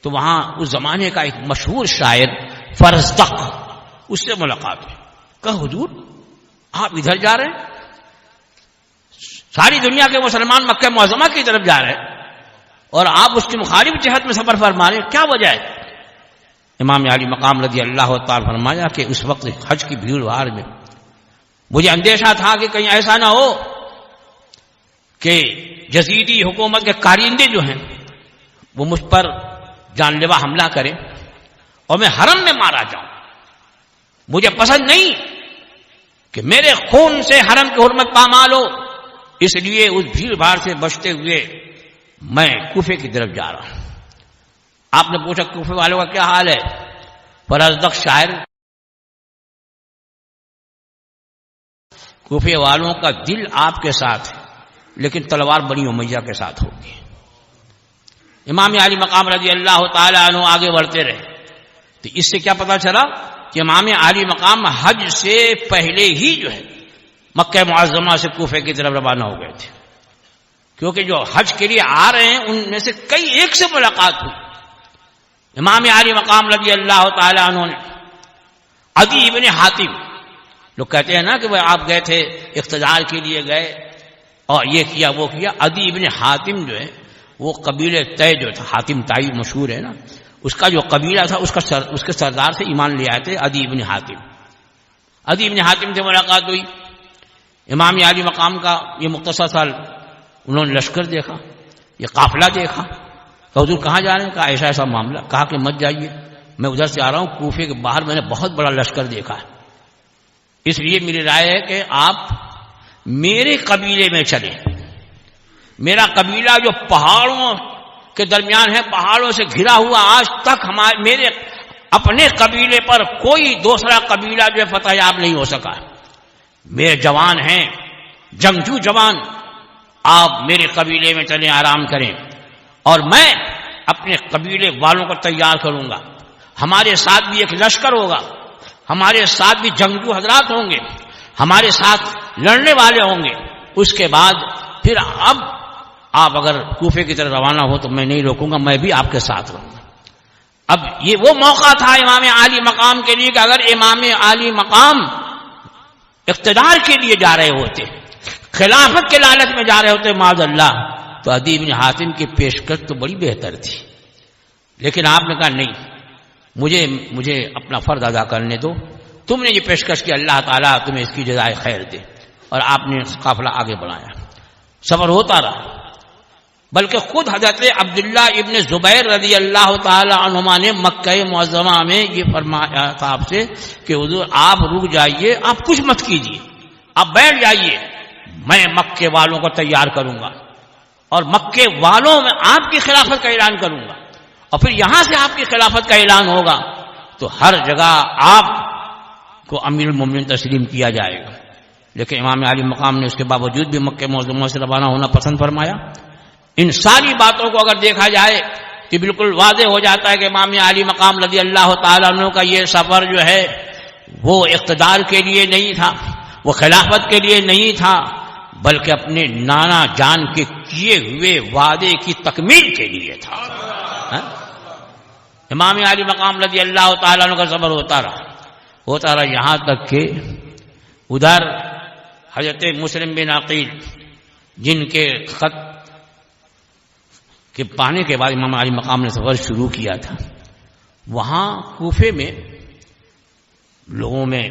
تو وہاں اس زمانے کا ایک مشہور شاعر فرزدق، اس سے ملاقات ہوئی. کہا حضور آپ ادھر جا رہے ہیں، ساری دنیا کے مسلمان مکہ معظمہ کی طرف جا رہے ہیں اور آپ اس کی مخالف جہت میں سفر فرما رہے ہیں، کیا وجہ ہے؟ امام علی مقام رضی اللہ تعالی فرمایا کہ اس وقت حج کی بھیڑ بھاڑ میں مجھے اندیشہ تھا کہ کہیں ایسا نہ ہو کہ یزیدی حکومت کے کارندے جو ہیں وہ مجھ پر جان لیوا حملہ کریں اور میں حرم میں مارا جاؤں. مجھے پسند نہیں کہ میرے خون سے حرم کی حرمت پامال ہو. اس لیے اس بھیڑ بھاڑ سے بچتے ہوئے میں کوفے کی طرف جا رہا ہوں. آپ نے پوچھا کوفے والوں کا کیا حال ہے؟ فرزدق شاعر، کوفے والوں کا دل آپ کے ساتھ ہے لیکن تلوار بنی امیہ کے ساتھ ہوگی. امام علی مقام رضی اللہ تعالی عنہ آگے بڑھتے رہے. تو اس سے کیا پتا چلا کہ امام علی مقام حج سے پہلے ہی جو ہے مکہ معظمہ سے کوفے کی طرف روانہ ہو گئے تھے، کیونکہ جو حج کے لیے آ رہے ہیں ان میں سے کئی ایک سے ملاقات ہوئی. امام علی مقام رضی اللہ تعالی عنہ نے عدی ابن حاتم، لوگ کہتے ہیں نا کہ وہ آپ گئے تھے اقتدار کے لیے گئے اور یہ کیا وہ کیا. عدی ابن حاتم جو ہے وہ قبیلے طے جو تھا، حاتم تائی مشہور ہے نا، اس کا جو قبیلہ تھا اس کے سردار سے ایمان لے آئے تھے عدی ابن حاتم. عدی ابن حاتم سے ملاقات ہوئی. امام علی مقام کا یہ مختصر سال انہوں نے لشکر دیکھا، یہ قافلہ دیکھا. کہ حضور کہاں جا رہے ہیں؟ کہا ایسا ایسا معاملہ. کہا کہ مت جائیے، میں ادھر سے آ رہا ہوں، کوفے کے باہر میں نے بہت بڑا لشکر دیکھا ہے، اس لیے میری رائے ہے کہ آپ میرے قبیلے میں چلیں. میرا قبیلہ جو پہاڑوں کے درمیان ہے، پہاڑوں سے گھرا ہوا، آج تک میرے اپنے قبیلے پر کوئی دوسرا قبیلہ جو ہے فتح یاب نہیں ہو سکا. میرے جوان ہیں، جنگجو جوان، آپ میرے قبیلے میں چلیں، آرام کریں اور میں اپنے قبیلے والوں کو تیار کروں گا. ہمارے ساتھ بھی ایک لشکر ہوگا، ہمارے ساتھ بھی جنگجو حضرات ہوں گے، ہمارے ساتھ لڑنے والے ہوں گے. اس کے بعد پھر اب آپ اگر کوفے کی طرف روانہ ہو تو میں نہیں روکوں گا، میں بھی آپ کے ساتھ رہوں گا. اب یہ وہ موقع تھا امام علی مقام کے لیے کہ اگر امام علی مقام اقتدار کے لیے جا رہے ہوتے، خلافت کے لالچ میں جا رہے ہوتے معاذ اللہ، تو عدی بن حاتم کی پیشکش تو بڑی بہتر تھی. لیکن آپ نے کہا نہیں، مجھے اپنا فرض ادا کرنے دو. تم نے یہ پیشکش کی، اللہ تعالیٰ تمہیں اس کی جزائے خیر دے. اور آپ نے قافلہ آگے بڑھایا، سفر ہوتا رہا. بلکہ خود حضرت عبداللہ ابن زبیر رضی اللہ تعالی عنہما نے مکہ معظمہ میں یہ فرمایا تھا آپ سے کہ حضور آپ رک جائیے، آپ کچھ مت کیجیے، آپ بیٹھ جائیے، میں مکے والوں کو تیار کروں گا اور مکے والوں میں آپ کی خلافت کا اعلان کروں گا، اور پھر یہاں سے آپ کی خلافت کا اعلان ہوگا تو ہر جگہ آپ کو امیر المومنین تسلیم کیا جائے گا. لیکن امام علی مقام نے اس کے باوجود بھی مکہ معظمہ سے روانہ ہونا پسند فرمایا. ان ساری باتوں کو اگر دیکھا جائے تو بالکل واضح ہو جاتا ہے کہ امام علی مقام رضی اللہ تعالیٰ عنہ کا یہ سفر جو ہے وہ اقتدار کے لیے نہیں تھا، وہ خلافت کے لیے نہیں تھا، بلکہ اپنے نانا جان کے کیے ہوئے وعدے کی تکمیل کے لیے تھا. امام علی مقام رضی اللہ تعالیٰ عنہ کا صبر ہوتا رہا یہاں تک کہ ادھر حضرت مسلم بن عقیل جن کے خط کے پانے کے بعد امام علی مقام نے سفر شروع کیا تھا، وہاں کوفے میں لوگوں میں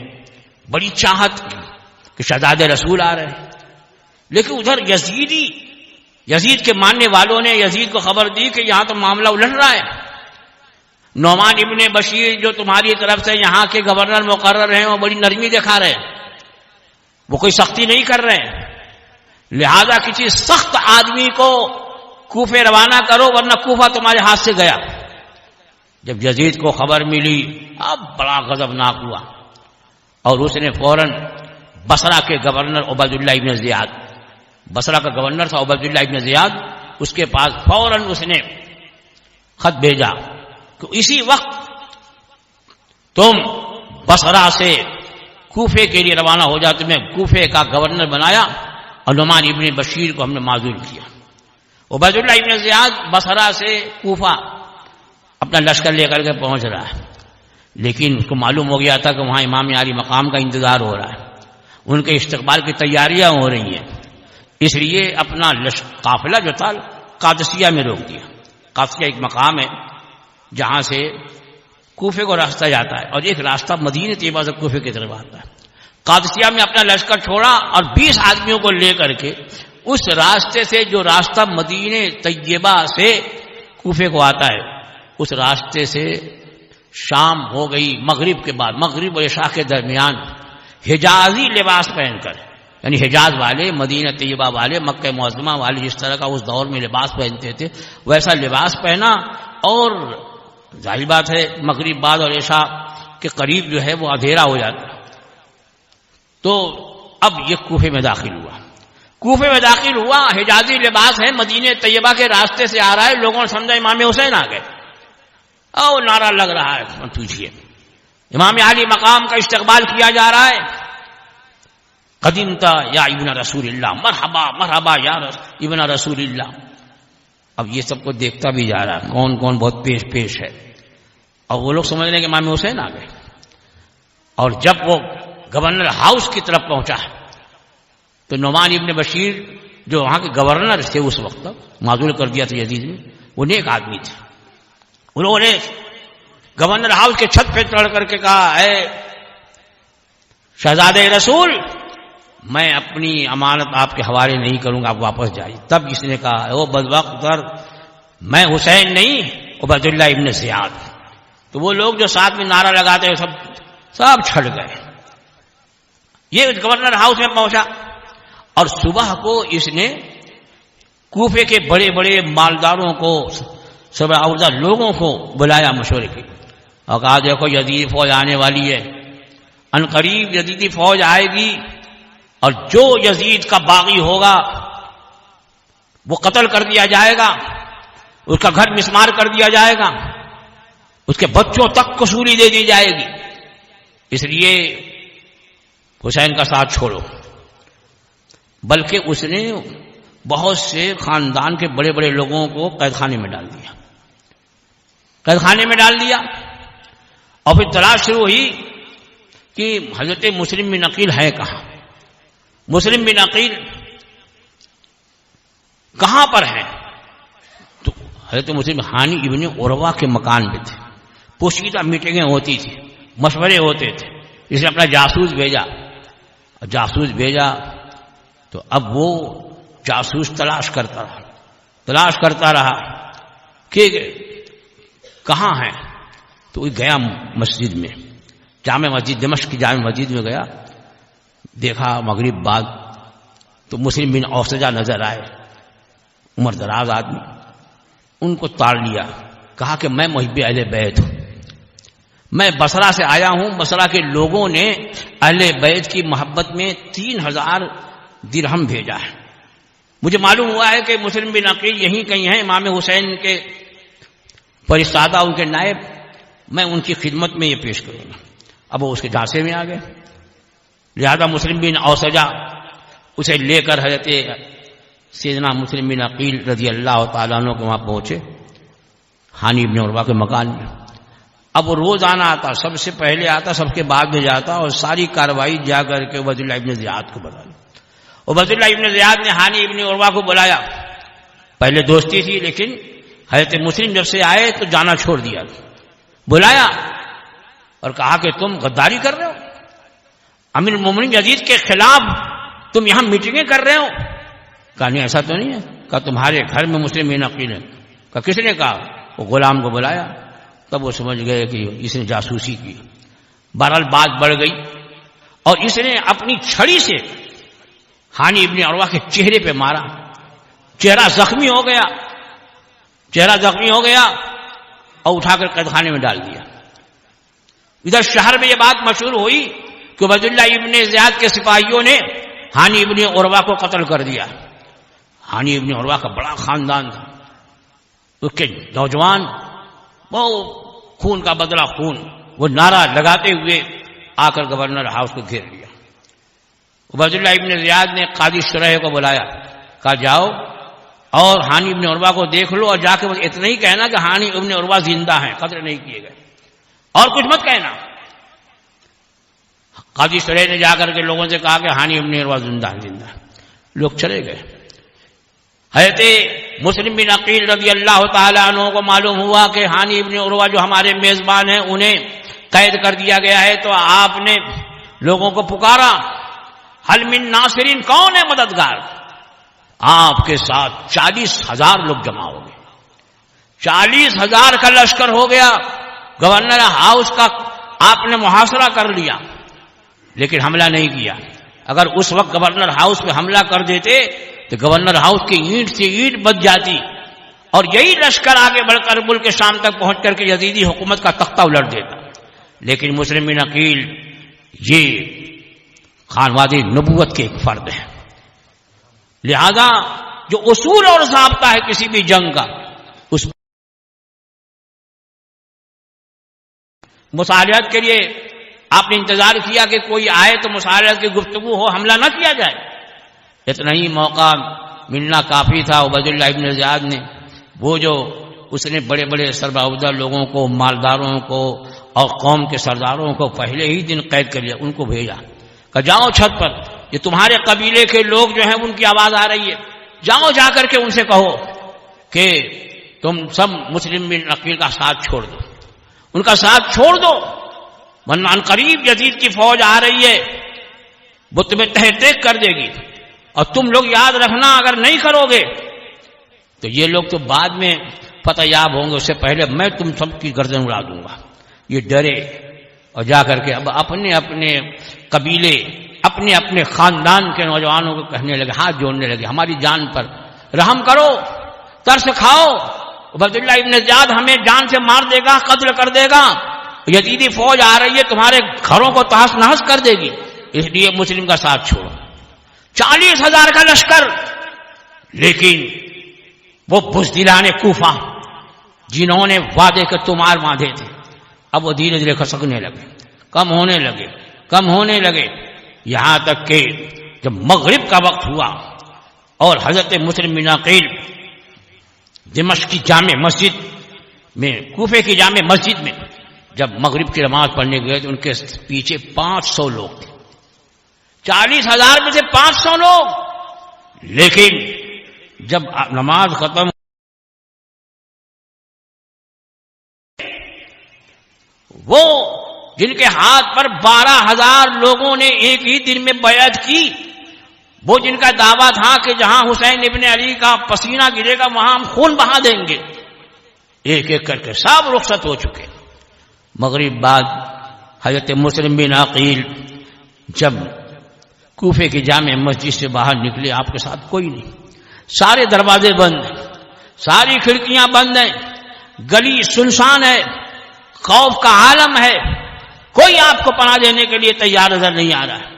بڑی چاہت کہ شہزادے رسول آ رہے ہیں، لیکن ادھر یزید کے ماننے والوں نے یزید کو خبر دی کہ یہاں تو معاملہ الٹ رہا ہے، نعمان ابن بشیر جو تمہاری طرف سے یہاں کے گورنر مقرر ہیں وہ بڑی نرمی دکھا رہے ہیں، وہ کوئی سختی نہیں کر رہے ہیں، لہذا کسی سخت آدمی کو کوفے روانہ کرو ورنہ کوفہ تمہارے ہاتھ سے گیا۔ جب یزید کو خبر ملی اب بڑا غضبناک ہوا اور اس نے فوراً بصرہ کے گورنر عبید اللہ ابن زیاد، بصرہ کا گورنر تھا عبید اللہ ابن زیاد، اس کے پاس فوراً اس نے خط بھیجا کہ اسی وقت تم بصرہ سے کوفے کے لیے روانہ ہو جاؤ، تمہیں کوفے کا گورنر بنایا اور نعمان ابن بشیر کو ہم نے معزول کیا۔ عبید اللہ ابن زیاد بصرہ سے کوفہ اپنا لشکر لے کر کے پہنچ رہا ہے، لیکن اس کو معلوم ہو گیا تھا کہ وہاں امام علی مقام کا انتظار ہو رہا ہے، ان کے استقبال کی تیاریاں ہو رہی ہیں، اس لیے اپنا قافلہ جو تھا قادسیہ میں روک دیا۔ قادسیہ ایک مقام ہے جہاں سے کوفے کو راستہ جاتا ہے اور ایک راستہ مدینہ طیبہ سے کوفے کی طرف آتا ہے۔ قادسیہ میں اپنا لشکر چھوڑا اور 20 آدمیوں کو لے کر کے اس راستے سے جو راستہ مدینہ طیبہ سے کوفے کو آتا ہے اس راستے سے شام ہو گئی، مغرب کے بعد مغرب اور عشاء کے درمیان حجازی لباس پہن کر، یعنی حجاز والے، مدینہ طیبہ والے، مکہ معظمہ والے جس طرح کا اس دور میں لباس پہنتے تھے ویسا لباس پہنا، اور ظاہر بات ہے مغرب بعد اور عشاء کے قریب جو ہے وہ اندھیرا ہو جاتا، تو اب یہ کوفے میں داخل ہوا۔ کوفے میں داخل ہوا، حجازی لباس ہے، مدینہ طیبہ کے راستے سے آ رہا ہے، لوگوں نے سمجھا امام حسین آ گئے، اور نعرہ لگ رہا ہے، پوچھئے امام علی مقام کا استقبال کیا جا رہا ہے، قدمت یا ابن رسول اللہ، مرحبا مرحبا یا ابن رسول اللہ۔ اب یہ سب کو دیکھتا بھی جا رہا ہے کون کون بہت پیش ہے، اور وہ لوگ سمجھ رہے ہیں کہ امام حسین آ گئے۔ اور جب وہ گورنر ہاؤس کی طرف پہنچا تو نعمان ابن بشیر جو وہاں کے گورنر تھے اس وقت معزول کر دیا تھا یزید نے، وہ نیک آدمی تھے، انہوں نے گورنر ہاؤس کے چھت پہ چڑھ کر کے کہا، اے شہزادے رسول، میں اپنی امانت آپ کے حوالے نہیں کروں گا، آپ واپس جائیے۔ تب اس نے کہا، او بدبخت، میں حسین نہیں عبید اللہ ابن زیاد۔ تو وہ لوگ جو ساتھ میں نعرہ لگاتے ہیں سب چھڑ گئے۔ یہ گورنر ہاؤس میں پہنچا اور صبح کو اس نے کوفے کے بڑے بڑے مالداروں کو، سب عورضہ لوگوں کو بلایا مشورے کے، اور کہا دیکھو یزیدی فوج آنے والی ہے، ان قریب یزیدی فوج آئے گی، اور جو یزید کا باغی ہوگا وہ قتل کر دیا جائے گا، اس کا گھر مسمار کر دیا جائے گا، اس کے بچوں تک کو سولی دے دی جائے گی، اس لیے حسین کا ساتھ چھوڑو۔ بلکہ اس نے بہت سے خاندان کے بڑے بڑے لوگوں کو قید خانے میں ڈال دیا، قید خانے میں ڈال دیا، اور پھر تلاش شروع ہوئی کہ حضرت مسلم بن عقیل ہے کہاں، مسلم بن عقیل کہاں پر ہے؟ تو حضرت مسلم ہانی ابن عروہ کے مکان میں تھے، پوشیدہ میٹنگیں ہوتی تھی، مشورے ہوتے تھے، اس نے اپنا جاسوس بھیجا، جاسوس بھیجا تو اب وہ جاسوس تلاش کرتا رہا کہ کہاں ہے، تو وہ گیا مسجد میں، جامع مسجد دمشق کی جامع مسجد میں گیا، دیکھا مغرب بعد تو مسلم بن اوسجہ نظر آئے، عمر دراز آدمی، ان کو تاڑ لیا، کہا کہ میں محب اہل بیت ہوں، میں بصرہ سے آیا ہوں، بصرہ کے لوگوں نے اہل بیت کی محبت میں 3000 درہم بھیجا ہے، مجھے معلوم ہوا ہے کہ مسلم بن عقیل یہیں کہیں ہیں، امام حسین کے فرستادہ، ان کے نائب، میں ان کی خدمت میں یہ پیش کروں گا۔ اب وہ اس کے جھانسے میں آ گئے، لہذا مسلم بن اوسجہ اسے لے کر حضرت سیدنا مسلم بن عقیل رضی اللہ تعالیٰ عنہ کے وہاں پہنچے، ہانی ابن عروہ کے مکان میں. اب وہ روز آنا آتا، سب سے پہلے آتا، سب کے بعد میں جاتا، اور ساری کارروائی جا کر کے عبید اللہ ابن زیاد کو بتائی. عبید اللہ ابن زیاد نے ہانی ابن عروہ کو بلایا. پہلے دوستی تھی، لیکن حضرت مسلم جب سے آئے تو جانا چھوڑ دیا. بلایا اور کہا کہ تم غداری کر رہے ہو، امیر المومنین یزید کے خلاف تم یہاں میٹنگیں کر رہے ہو. کہا نہیں ایسا تو نہیں ہے. کہا تمہارے گھر میں مسلم عقیل ہیں. کہا کس نے کہا؟ وہ غلام کو بلایا. تب وہ سمجھ گئے کہ اس نے جاسوسی کی. بہرحال بات بڑھ گئی اور اس نے اپنی چھڑی سے ہانی ابن عروہ کے چہرے پہ مارا. چہرہ زخمی ہو گیا، چہرہ زخمی ہو گیا اور اٹھا کر قید خانے میں ڈال دیا. ادھر شہر میں یہ بات مشہور ہوئی کہ عبید اللہ ابن زیاد کے سپاہیوں نے ہانی ابن عروہ کو قتل کر دیا. ہانی ابن عروہ کا بڑا خاندان تھا، اس کے نوجوان وہ خون کا بدلہ خون، وہ نعرہ لگاتے ہوئے آ کر گورنر ہاؤس کو گھیر لیا. عبید اللہ ابن زیاد نے قاضی شرح کو بلایا. کہا جاؤ اور ہانی ابن عروہ کو دیکھ لو، اور جا کے اتنا ہی کہنا کہ ہانی ابن عروہ زندہ ہیں، قتل نہیں کیے گئے، اور کچھ مت کہنا. قاضی شرح نے جا کر کے لوگوں سے کہا کہ ہانی ابن عروہ زندہ ہے. لوگ چلے گئے. حضرت مسلم بن عقیل رضی اللہ تعالی عنہ کو معلوم ہوا کہ ہانی ابن عروہ جو ہمارے میزبان ہیں انہیں قید کر دیا گیا ہے. تو آپ نے لوگوں کو پکارا، حل من ناصرین، کون ہے مددگار؟ آپ کے ساتھ 40,000 لوگ جمع ہو گئے. 40,000 کا لشکر ہو گیا. گورنر ہاؤس کا آپ نے محاصرہ کر لیا لیکن حملہ نہیں کیا. اگر اس وقت گورنر ہاؤس پہ حملہ کر دیتے تو گورنر ہاؤس کی اینٹ سے اینٹ بچ جاتی، اور یہی لشکر آگے بڑھ کر ملک شام تک پہنچ کر کے یزیدی حکومت کا تختہ الٹ دیتا. لیکن مسلم بن عقیل یہ خانوادی نبوت کے ایک فرد ہے. لہذا جو اصول اور ضابطہ ہے کسی بھی جنگ کا، اس مصالحت کے لیے آپ نے انتظار کیا کہ کوئی آئے تو مصالحت کی گفتگو ہو، حملہ نہ کیا جائے. اتنا ہی موقع ملنا کافی تھا. عبید اللہ ابن زیاد نے وہ جو اس نے بڑے بڑے سربراہ لوگوں کو، مالداروں کو اور قوم کے سرداروں کو پہلے ہی دن قید کر لیا. ان کو بھیجا کہ جاؤ چھت پر، یہ تمہارے قبیلے کے لوگ جو ہیں ان کی آواز آ رہی ہے، جاؤ جا کر کے ان سے کہو کہ تم سب مسلم بن عقیل کا ساتھ چھوڑ دو، ان کا ساتھ چھوڑ دو، ورنہ عن قریب یزید کی فوج آ رہی ہے، وہ تمہیں تہہ کر دے گی. اور تم لوگ یاد رکھنا اگر نہیں کرو گے تو یہ لوگ تو بعد میں فتح یاب ہوں گے، اس سے پہلے میں تم سب کی گردن اڑا دوں گا. یہ ڈرے اور جا کر کے اب اپنے اپنے قبیلے، اپنے اپنے خاندان کے نوجوانوں کو کہنے لگے، ہاتھ جوڑنے لگے، ہماری جان پر رحم کرو، ترس کھاؤ. عبید اللہ ابن زیاد ہمیں جان سے مار دے گا، قتل کر دے گا، یزیدی فوج آ رہی ہے، تمہارے گھروں کو تہس نہس کر دے گی، اس لیے مسلم کا ساتھ چھوڑو. 40,000 کا لشکر. لیکن وہ بزدلان کوفہ جنہوں نے وعدے کے تمہار باندھے تھے، اب وہ دھیرے دھیرے کھسکنے لگے، کم ہونے لگے یہاں تک کہ جب مغرب کا وقت ہوا اور حضرت مسلم بن عقیل دمشق کی جامع مسجد میں، کوفے کی جامع مسجد میں جب مغرب کی نماز پڑھنے گئے تو ان کے پیچھے 500 لوگ تھے. 40,000 میں سے 500 لوگ. لیکن جب نماز ختم وہ جن کے ہاتھ پر 12,000 لوگوں نے ایک ہی دن میں بیعت کی، وہ جن کا دعویٰ تھا کہ جہاں حسین ابن علی کا پسینہ گرے گا وہاں ہم خون بہا دیں گے، ایک ایک کر کے سب رخصت ہو چکے. مغرب بعد حضرت مسلم بن عقیل جب کوفے کی جامع مسجد سے باہر نکلے، آپ کے ساتھ کوئی نہیں، سارے دروازے بند ہیں، ساری کھڑکیاں بند ہیں، گلی سنسان ہے، خوف کا عالم ہے، کوئی آپ کو پناہ دینے کے لیے تیار نظر نہیں آ رہا ہے.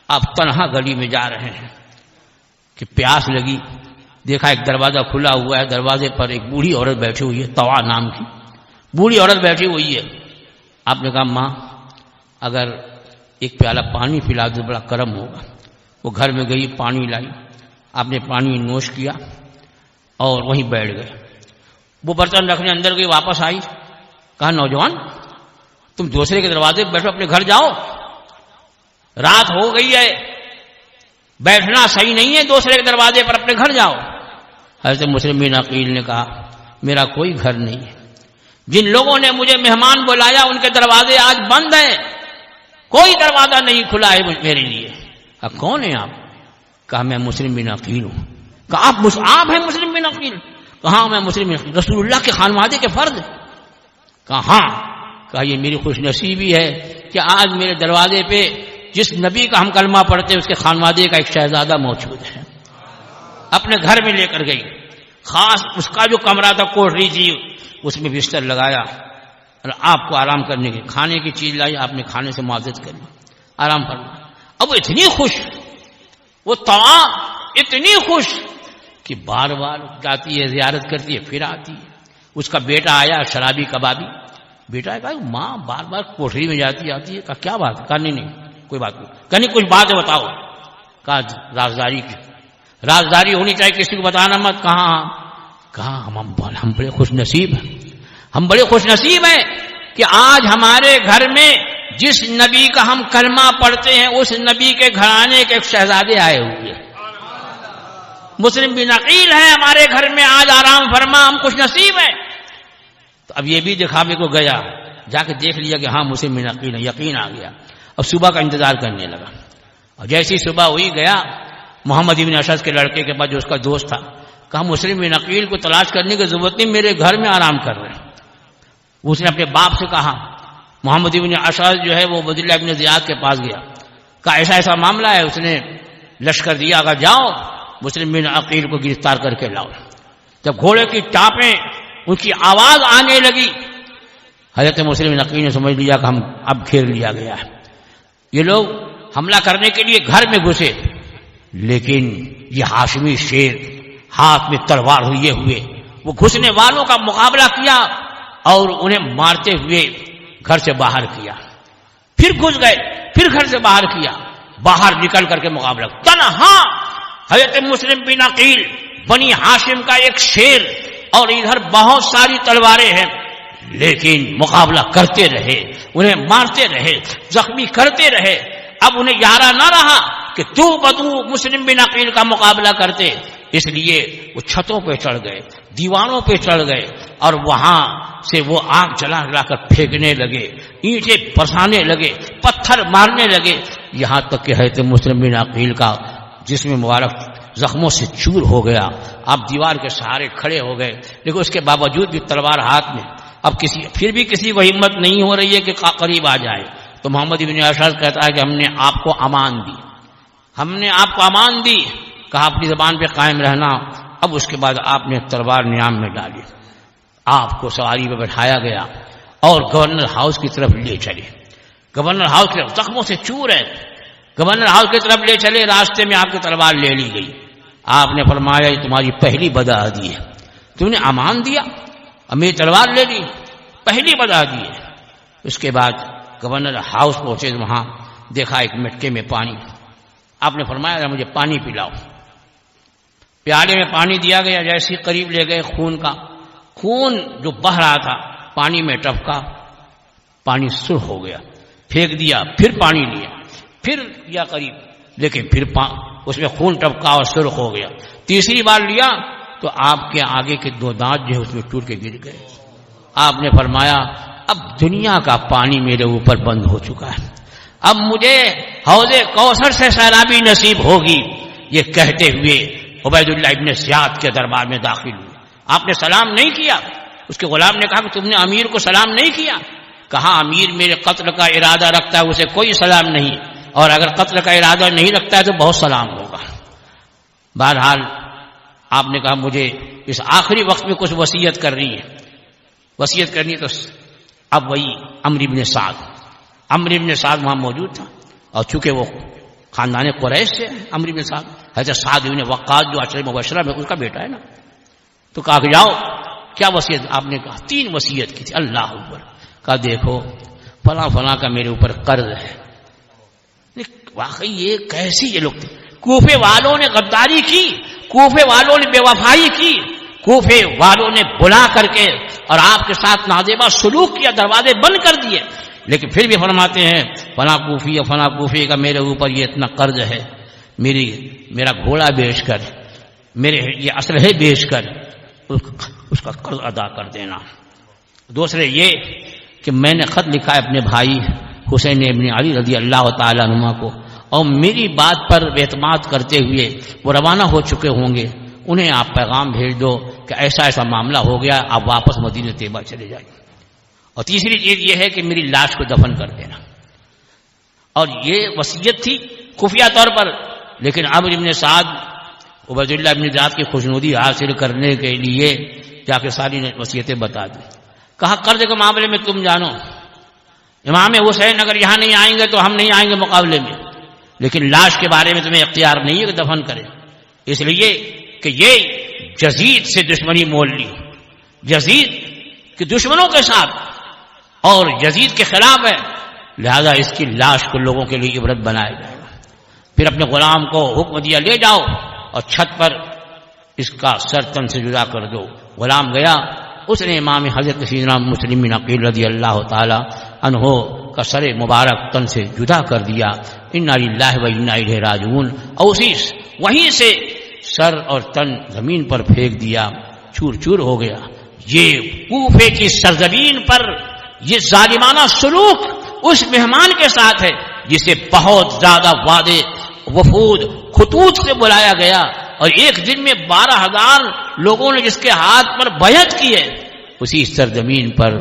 آپ تنہا گلی میں جا رہے ہیں کہ پیاس لگی، دیکھا ایک دروازہ کھلا ہوا ہے، دروازے پر ایک بوڑھی عورت بیٹھی ہوئی ہے، طوا نام کی بوڑھی عورت بیٹھی ہوئی ہے. آپ نے کہا ماں اگر ایک پیالہ پانی پلا دو بڑا کرم ہوگا. وہ گھر میں گئی، پانی لائی، آپ نے پانی نوش کیا اور وہیں بیٹھ گئے. وہ برتن رکھنے اندر گئی، واپس آئی، کہا نوجوان تم دوسرے کے دروازے پہ بیٹھو، اپنے گھر جاؤ، رات ہو گئی ہے، بیٹھنا صحیح نہیں ہے دوسرے کے دروازے پر، اپنے گھر جاؤ۔ حضرت مسلم بن عقیل نے کہا میرا کوئی گھر نہیں ہے، جن لوگوں نے مجھے مہمان بلایا ان کے دروازے آج بند ہیں، کوئی دروازہ نہیں کھلا ہے میرے لیے۔ کہا کون ہیں آپ؟ کہا میں مسلم بن عقیل ہوں۔ کہا آپ ہیں مسلم بن عقیل؟ کہا میں مسلم بن عقیل، رسول اللہ کے خانوادے کے فرد؟ کہا ہاں۔ کہا یہ میری خوش نصیبی ہے کہ آج میرے دروازے پہ جس نبی کا ہم کلمہ پڑھتے اس کے خانوادے کا ایک شہزادہ موجود ہے۔ اپنے گھر میں لے کر گئی، خاص اس کا جو کمرہ تھا کوٹری تھی اس میں بستر لگایا اور آپ کو آرام کرنے کی کھانے کی چیز لائی، آپ نے کھانے سے معزز کر لی، آرام فرمایا۔ اب وہ اتنی خوش، وہ طوا اتنی خوش کہ بار بار جاتی ہے، زیارت کرتی ہے، پھر آتی ہے۔ اس کا بیٹا آیا شرابی کبابی، بیٹا کہا ماں بار بار کوٹری میں جاتی آتی ہے۔ کہا کیا بات؟ کہا نہیں کوئی بات نہیں۔ کہا نہیں کچھ بات ہے بتاؤ۔ کہا رازداری کی، رازداری ہونی چاہیے، کسی کو بتانا مت۔ کہا ہم بڑے خوش نصیب ہیں، ہم بڑے خوش نصیب ہیں کہ آج ہمارے گھر میں جس نبی کا ہم کلمہ پڑھتے ہیں اس نبی کے گھرانے کے ایک شہزادے آئے ہوئے ہیں، مسلم بن عقیل ہے ہمارے گھر میں، آج آرام فرما، ہم خوش نصیب ہیں۔ تو اب یہ بھی دکھاوے کو گیا، جا کے دیکھ لیا کہ ہاں مسلم بن عقیل ہے، یقین آ گیا۔ اب صبح کا انتظار کرنے لگا، اور جیسی صبح ہوئی گیا محمد ابن اشعث کے لڑکے کے پاس جو اس کا دوست تھا، کہا مسلم بن عقیل کو تلاش کرنے کی ضرورت نہیں، میرے گھر میں آرام کر رہے ہیں۔ اس نے اپنے باپ سے کہا، محمد ابن اشعث جو ہے وہ عبداللہ ابن زیاد کے پاس گیا، کہا ایسا ایسا معاملہ ہے۔ اس نے لشکر دیا، اگر جاؤ مسلم بن عقیل کو گرفتار کر کے لاؤ۔ جب گھوڑے کی ٹاپیں ان کی آواز آنے لگی، حضرت مسلم بن عقیل نے سمجھ لیا کہ ہم اب گھیر لیا گیا ہے، یہ لوگ حملہ کرنے کے لیے گھر میں گھسے، لیکن یہ ہاشمی شیر ہاتھ میں تلوار لیے ہوئے وہ گھسنے والوں کا مقابلہ کیا اور انہیں مارتے ہوئے گھر سے باہر کیا، پھر گھس گئے، پھر گھر سے باہر کیا، باہر نکل کر کے مقابلہ تنہا حضرت مسلم بن عقیل بنی ہاشم کا ایک شیر، اور ادھر بہت ساری تلواریں ہیں، لیکن مقابلہ کرتے رہے، انہیں مارتے رہے، زخمی کرتے رہے۔ اب انہیں یارہ نہ رہا کہ تو بدو مسلم بن عقیل کا مقابلہ کرتے، اس لیے وہ چھتوں پہ چڑھ گئے، دیواروں پہ چڑھ گئے، اور وہاں سے وہ آگ جلا جلا کر پھینکنے لگے، اینٹیں برسانے لگے، پتھر مارنے لگے، یہاں تک کہ حضرت مسلم بن عقیل کا جسم مبارک زخموں سے چور ہو گیا۔ آپ دیوار کے سہارے کھڑے ہو گئے، لیکن اس کے باوجود بھی تلوار ہاتھ میں، اب پھر بھی کسی کو ہمت نہیں ہو رہی ہے کہ قریب آ جائے۔ تو محمد ابن اشعث کہتا ہے کہ ہم نے آپ کو امان دی، ہم نے آپ کو امان دی، کہا اپنی زبان پہ قائم رہنا۔ اب اس کے بعد آپ نے تلوار نیام میں ڈالی، آپ کو سواری پہ بٹھایا گیا اور گورنر ہاؤس کی طرف لے چلے۔ گورنر ہاؤس کے زخموں سے چور ہے، گورنر ہاؤس کی طرف لے چلے، راستے میں آپ کی تلوار لے لی گئی۔ آپ نے فرمایا یہ تمہاری پہلی بدعہدی ہے، تم نے امان دیا اور میری تلوار لے لی، پہلی بدعہدی ہے۔ اس کے بعد گورنر ہاؤس پہنچے، وہاں دیکھا ایک مٹکے میں پانی، آپ نے فرمایا مجھے پانی پلاؤ۔ پیالے میں پانی دیا گیا، جیسے قریب لے گئے خون جو بہہ رہا تھا پانی میں ٹپکا، پانی سرخ ہو گیا، پھینک دیا، پھر پانی لیا، پھر لیا قریب، لیکن پھر اس میں خون ٹپکا اور سرخ ہو گیا۔ تیسری بار لیا تو آپ کے آگے کے 2 دانت جو ہے اس میں ٹوٹ کے گر گئے۔ آپ نے فرمایا اب دنیا کا پانی میرے اوپر بند ہو چکا ہے، اب مجھے حوض کوثر سے سیرابی نصیب ہوگی۔ یہ کہتے ہوئے عبیداللہ ابن زیاد کے دربار میں داخل ہوئے۔ آپ نے سلام نہیں کیا، اس کے غلام نے کہا کہ تم نے امیر کو سلام نہیں کیا؟ کہا امیر میرے قتل کا ارادہ رکھتا ہے اسے کوئی سلام نہیں، اور اگر قتل کا ارادہ نہیں رکھتا ہے تو بہت سلام ہوگا۔ بہرحال آپ نے کہا مجھے اس آخری وقت میں کچھ وصیت کرنی ہے، وصیت کرنی تو اب وہی عمرو بن سعد وہاں موجود تھا، اور چونکہ وہ خاندان قریش سے عمرو بن سعد، حضرت سعد بن وقاص جو عشرہ مبشرہ میں اس کا بیٹا ہے نا، تو کہا کہ جاؤ کیا وصیت؟ آپ نے کہا 3 وصیت کی تھی۔ اللہ اکبر، کہا دیکھو فلاں فلاں کا میرے اوپر قرض ہے۔ واقعی یہ کیسی یہ لوگ تھے، کوفے والوں نے غداری کی، کوفے والوں نے بے وفائی کی، کوفے والوں نے بلا کر کے اور آپ کے ساتھ نازیبا سلوک کیا، دروازے بند کر دیے، لیکن پھر بھی فرماتے ہیں فلاں کوفی کا میرے اوپر یہ اتنا قرض ہے، میرا گھوڑا بیچ کر، میرے یہ اسلحے بیچ کر اس کا قرض ادا کر دینا۔ دوسرے یہ کہ میں نے خط لکھا ہے اپنے بھائی حسین ابن علی رضی اللہ تعالیٰ عنہ کو، اور میری بات پر اعتماد کرتے ہوئے وہ روانہ ہو چکے ہوں گے، انہیں آپ پیغام بھیج دو کہ ایسا ایسا معاملہ ہو گیا، آپ واپس مدینہ طیبہ چلے جائیں۔ اور تیسری چیز یہ ہے کہ میری لاش کو دفن کر دینا۔ اور یہ وصیت تھی خفیہ طور پر، لیکن عمرو بن سعد عبید اللہ بن زیاد کی خوشنودی حاصل کرنے کے لیے جا کے ساری وصیتیں بتا دی۔ کہا قرض کے معاملے میں تم جانو، امام حسین اگر یہاں نہیں آئیں گے تو ہم نہیں آئیں گے مقابلے میں، لیکن لاش کے بارے میں تمہیں اختیار نہیں ہے کہ دفن کرے، اس لیے کہ یہ یزید سے دشمنی مول لی، یزید کے دشمنوں کے ساتھ اور یزید کے خلاف ہے، لہذا اس کی لاش کو لوگوں کے لیے عبرت بنایا جائے گا۔ پھر اپنے غلام کو حکم دیا لے جاؤ اور چھت پر اس کا سر تن سے جدا کر دو۔ غلام گیا، اس نے امام حضرت سیدنا مسلم بن عقیل رضی اللہ تعالی عنہ کا سر مبارک تن سے جدا کر دیا۔ انا للہ و انا الیہ راجعون، اور وہیں سے سر اور تن زمین پر پھینک دیا، چور چور ہو گیا۔ یہ کوفے کی سرزمین پر یہ ظالمانہ سلوک اس مہمان کے ساتھ ہے جسے بہت زیادہ وعدے وفود خطوط سے بلایا گیا، اور ایک دن میں 12,000 لوگوں نے جس کے ہاتھ پر بیعت کی ہے، اسی سرزمین پر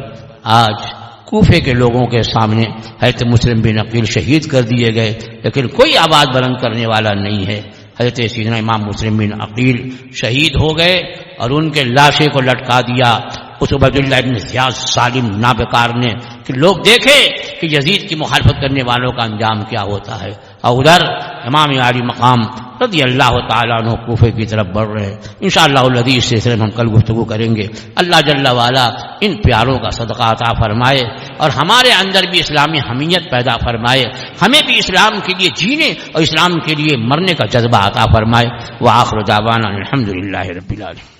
آج کوفے کے لوگوں کے سامنے حضرت مسلم بن عقیل شہید کر دیے گئے، لیکن کوئی آواز بلند کرنے والا نہیں ہے۔ حضرت سیدنا امام مسلم بن عقیل شہید ہو گئے اور ان کے لاشیں کو لٹکا دیا اس عبید اللہ بن زیاد ظالم نابکار نے، کہ لوگ دیکھے کہ یزید کی مخالفت کرنے والوں کا انجام کیا ہوتا ہے۔ اور ادھر امام عالی مقام رضی اللہ تعالیٰ عنہ کوفے کی طرف بڑھ رہے ہیں۔ انشاءاللہ الذی اس سلسلے میں ہم کل گفتگو کریں گے۔ اللہ جل وعلا ان پیاروں کا صدقہ عطا فرمائے اور ہمارے اندر بھی اسلامی حمیت پیدا فرمائے، ہمیں بھی اسلام کے لیے جینے اور اسلام کے لیے مرنے کا جذبہ عطا فرمائے۔ وآخر دعوانا الحمدللہ رب العالمین۔